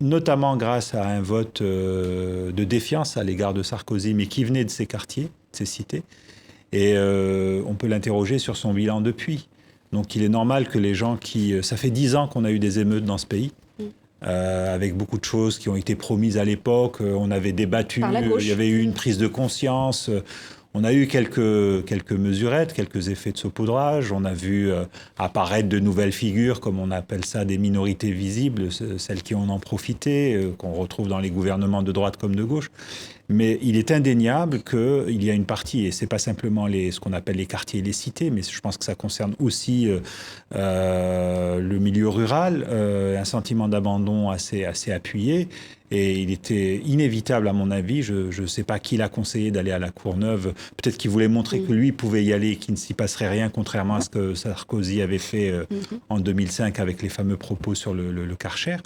notamment grâce à un vote de défiance à l'égard de Sarkozy, mais qui venait de ces quartiers, de ces cités. Et on peut l'interroger sur son bilan depuis. Donc il est normal que les gens ça fait 10 ans qu'on a eu des émeutes dans ce pays, avec beaucoup de choses qui ont été promises à l'époque. On avait débattu, il y avait eu une prise de conscience. On a eu quelques mesurettes, quelques effets de saupoudrage. On a vu apparaître de nouvelles figures, comme on appelle ça, des minorités visibles, celles qui en ont profité, qu'on retrouve dans les gouvernements de droite comme de gauche. Mais il est indéniable qu'il y a une partie, et ce n'est pas simplement ce qu'on appelle les quartiers et les cités, mais je pense que ça concerne aussi le milieu rural, un sentiment d'abandon assez appuyé. Et il était inévitable, à mon avis, je ne sais pas qui l'a conseillé d'aller à la Courneuve, peut-être qu'il voulait montrer que lui pouvait y aller et qu'il ne s'y passerait rien, contrairement à ce que Sarkozy avait fait en 2005 avec les fameux propos sur le Karcher.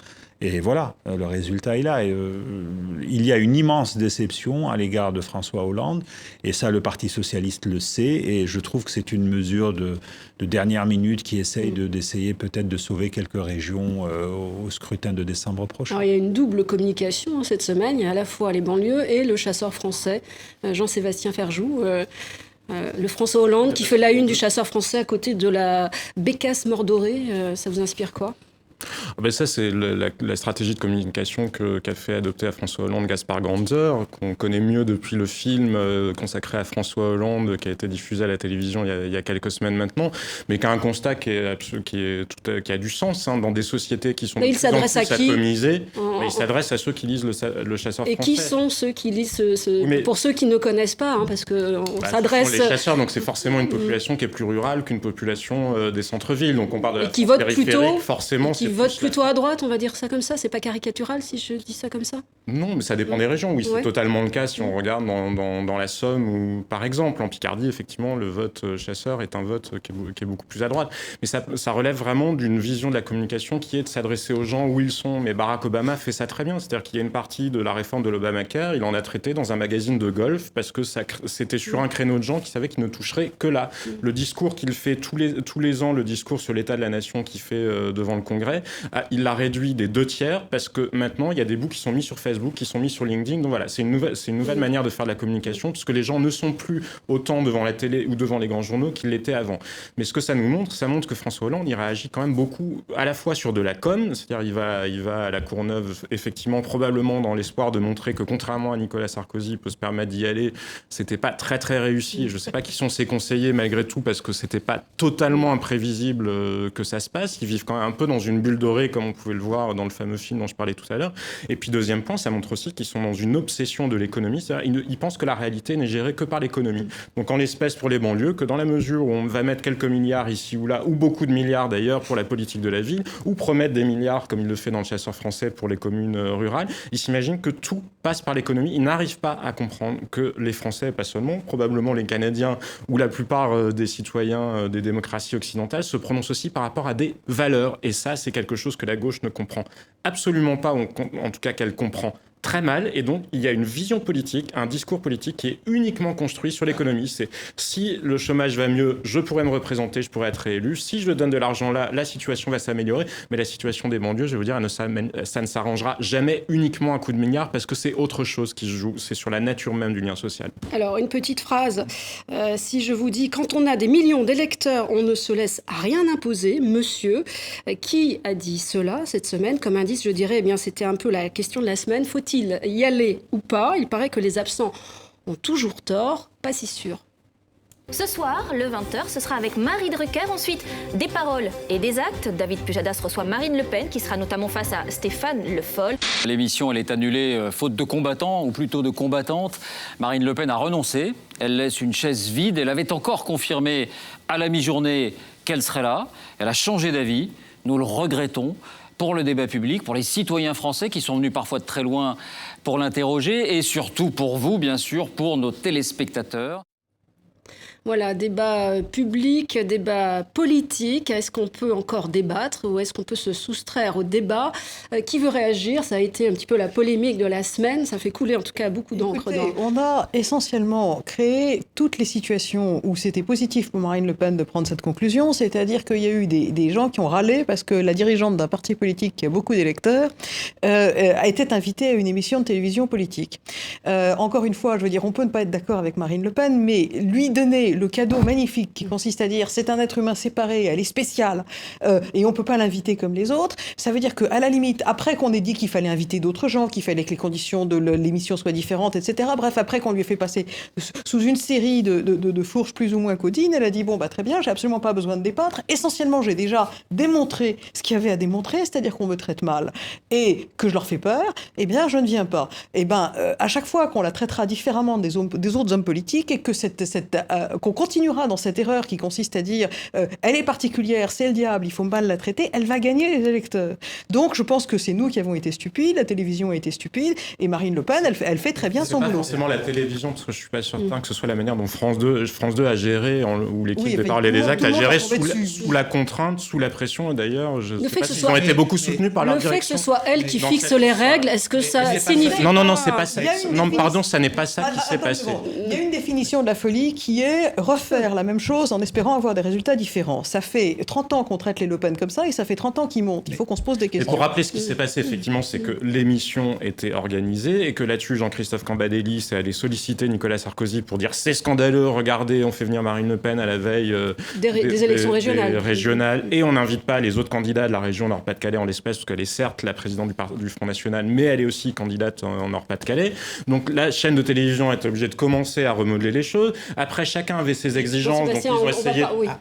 Et voilà, le résultat est là. Et, il y a une immense déception à l'égard de François Hollande, et ça, le Parti socialiste le sait, et je trouve que c'est une mesure de dernière minute qui essaye d'essayer peut-être de sauver quelques régions au scrutin de décembre prochain. Alors, il y a une double communication cette semaine, il y a à la fois les banlieues et le chasseur français, Jean-Sébastien Ferjou. Le François Hollande qui fait la une du chasseur français à côté de la bécasse mordorée, ça vous inspire quoi ? Ça, c'est la stratégie de communication qu'a fait adopter à François Hollande Gaspard Ganzer, qu'on connaît mieux depuis le film consacré à François Hollande, qui a été diffusé à la télévision il y a quelques semaines maintenant, mais qui a un constat qui a du sens dans des sociétés qui sont de plus en plus atomisées. Il s'adresse à ceux qui lisent le chasseur français. Et qui sont ceux qui lisent pour ceux qui ne connaissent pas, parce qu'on s'adresse... Ce sont les chasseurs, donc c'est forcément une population qui est plus rurale qu'une population des centres-villes. Donc on parle de la qui vote périphérique, forcément. Vote plutôt à droite, on va dire ça comme ça. C'est pas caricatural si je dis ça comme ça ? Non, mais ça dépend des régions. Oui, c'est totalement le cas si on regarde dans la Somme ou par exemple en Picardie, effectivement, le vote chasseur est un vote qui est beaucoup plus à droite. Mais ça relève vraiment d'une vision de la communication qui est de s'adresser aux gens où ils sont. Mais Barack Obama fait ça très bien. C'est-à-dire qu'il y a une partie de la réforme de l'Obamacare, il en a traité dans un magazine de golf parce que c'était sur un créneau de gens qui savaient qu'ils ne toucheraient que là. Le discours qu'il fait tous les ans, le discours sur l'état de la nation qu'il fait devant le Congrès, il l'a réduit des 2/3 parce que maintenant il y a des bouts qui sont mis sur Facebook, qui sont mis sur LinkedIn. Donc voilà, c'est une nouvelle manière de faire de la communication puisque les gens ne sont plus autant devant la télé ou devant les grands journaux qu'ils l'étaient avant. Mais ce que ça montre que François Hollande il réagit quand même beaucoup à la fois sur de la com, c'est-à-dire il va à la Courneuve effectivement probablement dans l'espoir de montrer que contrairement à Nicolas Sarkozy, il peut se permettre d'y aller. C'était pas très très réussi. Je sais pas qui sont ses conseillers malgré tout parce que c'était pas totalement imprévisible que ça se passe. Ils vivent quand même un peu dans une bulle dorée comme on pouvait le voir dans le fameux film dont je parlais tout à l'heure. Et puis deuxième point, ça montre aussi qu'ils sont dans une obsession de l'économie. C'est-à-dire ils pensent que la réalité n'est gérée que par l'économie. Donc en l'espèce pour les banlieues, que dans la mesure où on va mettre quelques milliards ici ou là, ou beaucoup de milliards d'ailleurs pour la politique de la ville, ou promettre des milliards comme il le fait dans le chasseur français pour les communes rurales, ils s'imaginent que tout passe par l'économie. Ils n'arrivent pas à comprendre que les Français, pas seulement, probablement les Canadiens ou la plupart des citoyens des démocraties occidentales se prononcent aussi par rapport à des valeurs. Et ça, c'est quelque chose que la gauche ne comprend absolument pas, en tout cas qu'elle comprend très mal, et donc il y a une vision politique, un discours politique qui est uniquement construit sur l'économie. C'est si le chômage va mieux, je pourrais me représenter, je pourrais être réélu. Si je donne de l'argent là, la situation va s'améliorer. Mais la situation des banlieues, je vais vous dire, ça ne s'arrangera jamais uniquement à coup de milliards parce que c'est autre chose qui se joue. C'est sur la nature même du lien social. Alors, une petite phrase. Si je vous dis, quand on a des millions d'électeurs, on ne se laisse rien imposer, monsieur. Qui a dit cela cette semaine ? Comme indice, je dirais, eh bien, c'était un peu la question de la semaine. Faut-il y aller ou pas ? Il paraît que les absents ont toujours tort, pas si sûr. Ce soir, le 20h, ce sera avec Marie Drucker. Ensuite, des paroles et des actes. David Pujadas reçoit Marine Le Pen, qui sera notamment face à Stéphane Le Foll. L'émission, elle est annulée faute de combattants, ou plutôt de combattantes. Marine Le Pen a renoncé. Elle laisse une chaise vide. Elle avait encore confirmé à la mi-journée qu'elle serait là. Elle a changé d'avis. Nous le regrettons. Pour le débat public, pour les citoyens français qui sont venus parfois de très loin pour l'interroger et surtout pour vous, bien sûr, pour nos téléspectateurs. Voilà, débat public, débat politique. Est-ce qu'on peut encore débattre ou est-ce qu'on peut se soustraire au débat ? Qui veut réagir ? Ça a été un petit peu la polémique de la semaine. Ça fait couler en tout cas beaucoup d'encre. On a essentiellement créé toutes les situations où c'était positif pour Marine Le Pen de prendre cette conclusion. C'est-à-dire qu'il y a eu des gens qui ont râlé parce que la dirigeante d'un parti politique qui a beaucoup d'électeurs a été invitée à une émission de télévision politique. Encore une fois, je veux dire, on peut ne pas être d'accord avec Marine Le Pen, mais lui donner fait le cadeau magnifique qui consiste à dire c'est un être humain séparé, elle est spéciale et on peut pas l'inviter comme les autres, ça veut dire qu'à la limite, après qu'on ait dit qu'il fallait inviter d'autres gens, qu'il fallait que les conditions de l'émission soient différentes, etc. Bref, après qu'on lui ait fait passer sous une série de fourches plus ou moins codines, elle a dit bon bah très bien, j'ai absolument pas besoin de débattre. Essentiellement, j'ai déjà démontré ce qu'il y avait à démontrer, c'est-à-dire qu'on me traite mal et que je leur fais peur. Eh bien, je ne viens pas. Eh bien, à chaque fois qu'on la traitera différemment des autres hommes politiques et que qu'on continuera dans cette erreur qui consiste à dire elle est particulière, c'est le diable, il faut mal la traiter, elle va gagner les électeurs. Donc, je pense que c'est nous qui avons été stupides, la télévision a été stupide et Marine Le Pen, elle fait très bien son boulot. C'est pas forcément la télévision, parce que je suis pas certain que ce soit la manière dont France 2 a géré, ou l'équipe de Parler des Actes a géré sous la contrainte, sous la pression. Et d'ailleurs, je ne sais pas s'ils ont été beaucoup soutenus par leur direction. Le fait que ce soit elle qui fixe les règles, est-ce que ça signifie... Non, c'est pas ça. Non, pardon, ça n'est pas ça qui s'est passé. Il y a une définition de la folie qui est refaire la même chose en espérant avoir des résultats différents. Ça fait 30 ans qu'on traite les Le Pen comme ça et ça fait 30 ans qu'ils montent. Il faut qu'on se pose des questions. Et pour rappeler ce qui s'est passé, effectivement, c'est que l'émission était organisée et que là-dessus, Jean-Christophe Cambadélis est allé solliciter Nicolas Sarkozy pour dire c'est scandaleux, regardez, on fait venir Marine Le Pen à la veille des élections régionales. Et on n'invite pas les autres candidats de la région Nord-Pas-de-Calais en l'espèce, parce qu'elle est certes la présidente du Front National, mais elle est aussi candidate en Nord-Pas-de-Calais. Donc la chaîne de télévision est obligée de commencer à remodeler les choses. Après, chacun avait ses exigences, donc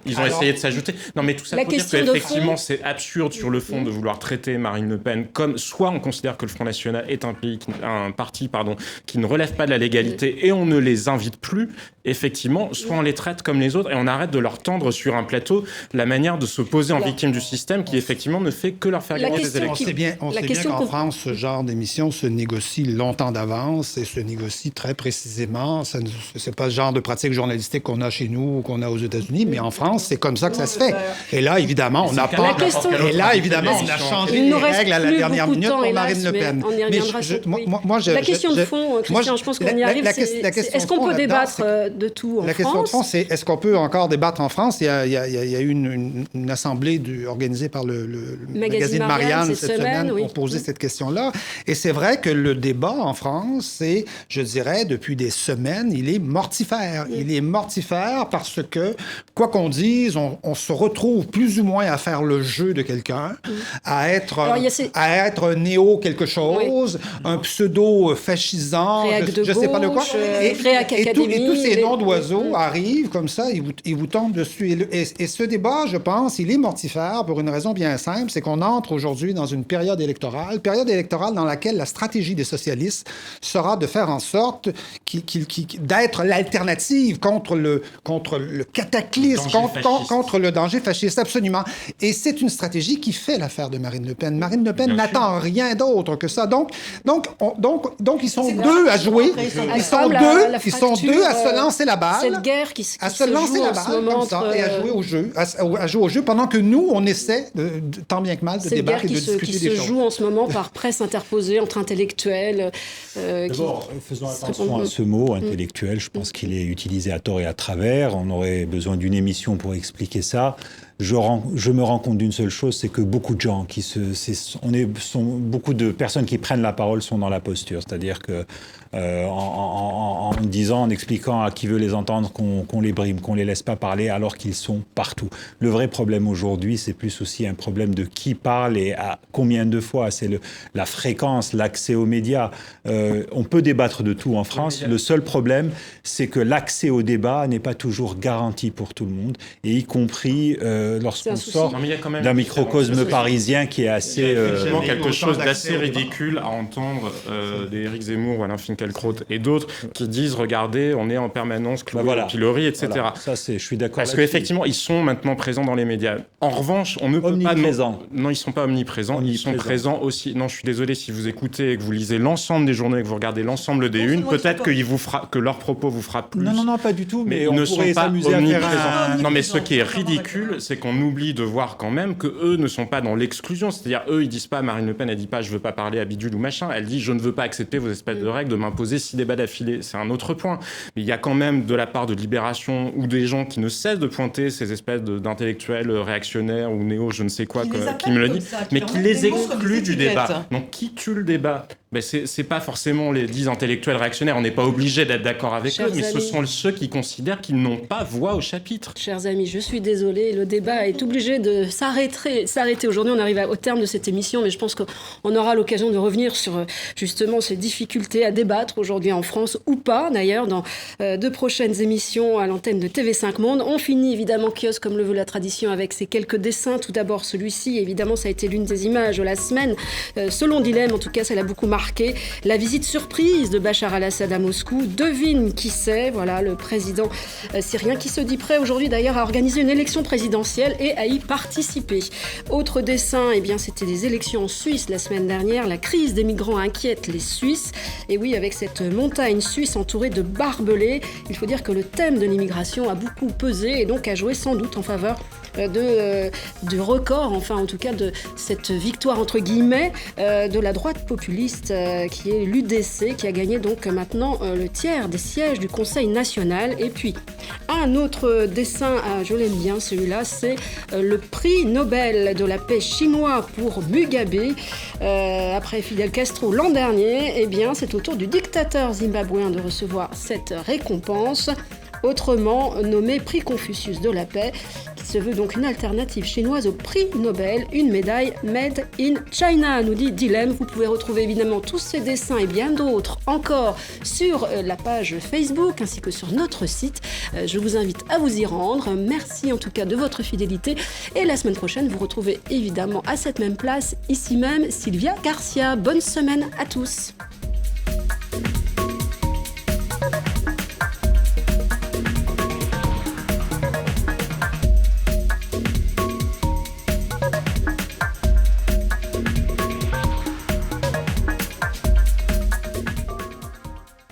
ils ont essayé de s'ajouter. Non, mais tout ça pour dire qu'effectivement, c'est absurde sur le fond de vouloir traiter Marine Le Pen comme soit on considère que le Front National est un parti qui ne relève pas de la légalité et on ne les invite plus, effectivement, soit on les traite comme les autres et on arrête de leur tendre sur un plateau la manière de se poser en victime du système qui, effectivement, ne fait que leur faire gagner des élections. On sait bien qu'en France, ce genre d'émission se négocie longtemps d'avance et se négocie très précisément. Ce n'est pas le genre de pratique journalistique qu'on a chez nous ou qu'on a aux États-Unis, mais en France, c'est comme ça que ça se fait. Et là, évidemment, on n'a pas... Et là, évidemment, on a changé les règles à la dernière minute pour Marine Le Pen. On y reviendra. La question de fond, Christian, je pense qu'on y arrive. Est-ce qu'on peut débattre de tout en France ? La question de fond, c'est est-ce qu'on peut encore débattre en France ? Il y a eu une assemblée organisée par le magazine Marianne cette semaine pour poser cette question-là. Et c'est vrai que le débat en France, c'est, je dirais, depuis des semaines, il est mortifère. Il est mortifère parce que, quoi qu'on dise, on se retrouve plus ou moins à faire le jeu de quelqu'un, à être néo quelque chose, un pseudo fascisant, je ne sais pas de quoi. Et tous ces noms d'oiseaux arrivent comme ça, ils vous tombent dessus. Et ce débat, je pense, il est mortifère pour une raison bien simple, c'est qu'on entre aujourd'hui dans une période électorale dans laquelle la stratégie des socialistes sera de faire en sorte d'être l'alternative contre le cataclysme, contre le danger fasciste, absolument. Et c'est une stratégie qui fait l'affaire de Marine Le Pen. Marine Le Pen n'attend rien d'autre que ça. Donc, ils sont deux à jouer. Ils sont deux à se lancer la balle. Cette guerre qui se lancer la balle comme ça et à jouer au jeu, pendant que nous, on essaie, tant bien que mal, de débattre et de discuter des choses. Qui se joue en ce moment par presse interposée entre intellectuels. D'abord, faisons attention à ce mot, intellectuel. Je pense qu'il est utilisé à tort et à travers. On aurait besoin d'une émission pour expliquer ça. Je me rends compte d'une seule chose, c'est que beaucoup de gens beaucoup de personnes qui prennent la parole sont dans la posture, c'est-à-dire que en expliquant à qui veut les entendre qu'on les brime, qu'on les laisse pas parler alors qu'ils sont partout. Le vrai problème aujourd'hui, c'est plus aussi un problème de qui parle et à combien de fois. C'est la fréquence, l'accès aux médias. On peut débattre de tout en France. Le seul problème, c'est que l'accès au débat n'est pas toujours garanti pour tout le monde, et y compris lorsqu'on sort d'un microcosme parisien qui est assez... quelque chose d'assez ridicule à entendre des Éric Zemmour ou Alain Finkielkraut et d'autres qui disent, regardez, on est en permanence cloué au pilori, etc. Voilà. Ça, je suis d'accord. Parce qu'effectivement, ils sont maintenant présents dans les médias. En revanche, on ne peut pas... Non, ils ne sont pas omniprésents. Ils sont présents aussi... Non, je suis désolé, si vous écoutez et que vous lisez l'ensemble des journaux et que vous regardez l'ensemble des unes, peut-être que leurs propos vous frappent plus. Non, pas du tout, mais ils ne sont pas omniprésents. Non, mais ce qui est ridicule, c'est qu'on oublie de voir quand même que eux ne sont pas dans l'exclusion. C'est-à-dire, eux, ils disent pas, Marine Le Pen, elle dit pas, je veux pas parler à bidule ou machin. Elle dit, je ne veux pas accepter vos espèces de règles de m'imposer 6 débats d'affilée. C'est un autre point. Mais il y a quand même de la part de Libération ou des gens qui ne cessent de pointer ces espèces d'intellectuels réactionnaires ou néo, je ne sais quoi, qui me le disent, mais qui les excluent du débat. Donc, qui tue le débat ? Ben c'est pas forcément les 10 intellectuels réactionnaires, on n'est pas obligé d'être d'accord avec eux, mais ce sont ceux qui considèrent qu'ils n'ont pas voix au chapitre. Chers amis, je suis désolée, le débat est obligé de s'arrêter. Aujourd'hui, on arrive au terme de cette émission, mais je pense qu'on aura l'occasion de revenir sur justement ces difficultés à débattre aujourd'hui en France, ou pas d'ailleurs, dans de prochaines émissions à l'antenne de TV5 Monde. On finit évidemment Kiosque, comme le veut la tradition, avec ces quelques dessins. Tout d'abord, celui-ci, évidemment, ça a été l'une des images de la semaine. Selon Dilemme, en tout cas, ça l'a beaucoup marqué. La visite surprise de Bachar al-Assad à Moscou. Devine qui c'est, voilà, le président syrien qui se dit prêt aujourd'hui d'ailleurs à organiser une élection présidentielle et à y participer. Autre dessin, eh bien, c'était des élections en Suisse la semaine dernière. La crise des migrants inquiète les Suisses. Et oui, avec cette montagne suisse entourée de barbelés, il faut dire que le thème de l'immigration a beaucoup pesé et donc a joué sans doute en faveur de record, enfin en tout cas de cette victoire entre guillemets de la droite populiste qui est l'UDC, qui a gagné donc maintenant le tiers des sièges du Conseil national. Et puis un autre dessin, je l'aime bien celui-là, c'est le prix Nobel de la paix chinois pour Mugabe. Après Fidel Castro l'an dernier, eh bien c'est au tour du dictateur zimbabwéen de recevoir cette récompense, autrement nommé prix Confucius de la paix, qui se veut donc une alternative chinoise au prix Nobel, une médaille made in China, nous dit Dilemme. Vous pouvez retrouver évidemment tous ces dessins et bien d'autres encore sur la page Facebook ainsi que sur notre site. Je vous invite à vous y rendre. Merci en tout cas de votre fidélité et la semaine prochaine vous retrouvez évidemment à cette même place, ici même, Sylvia Garcia. Bonne semaine à tous.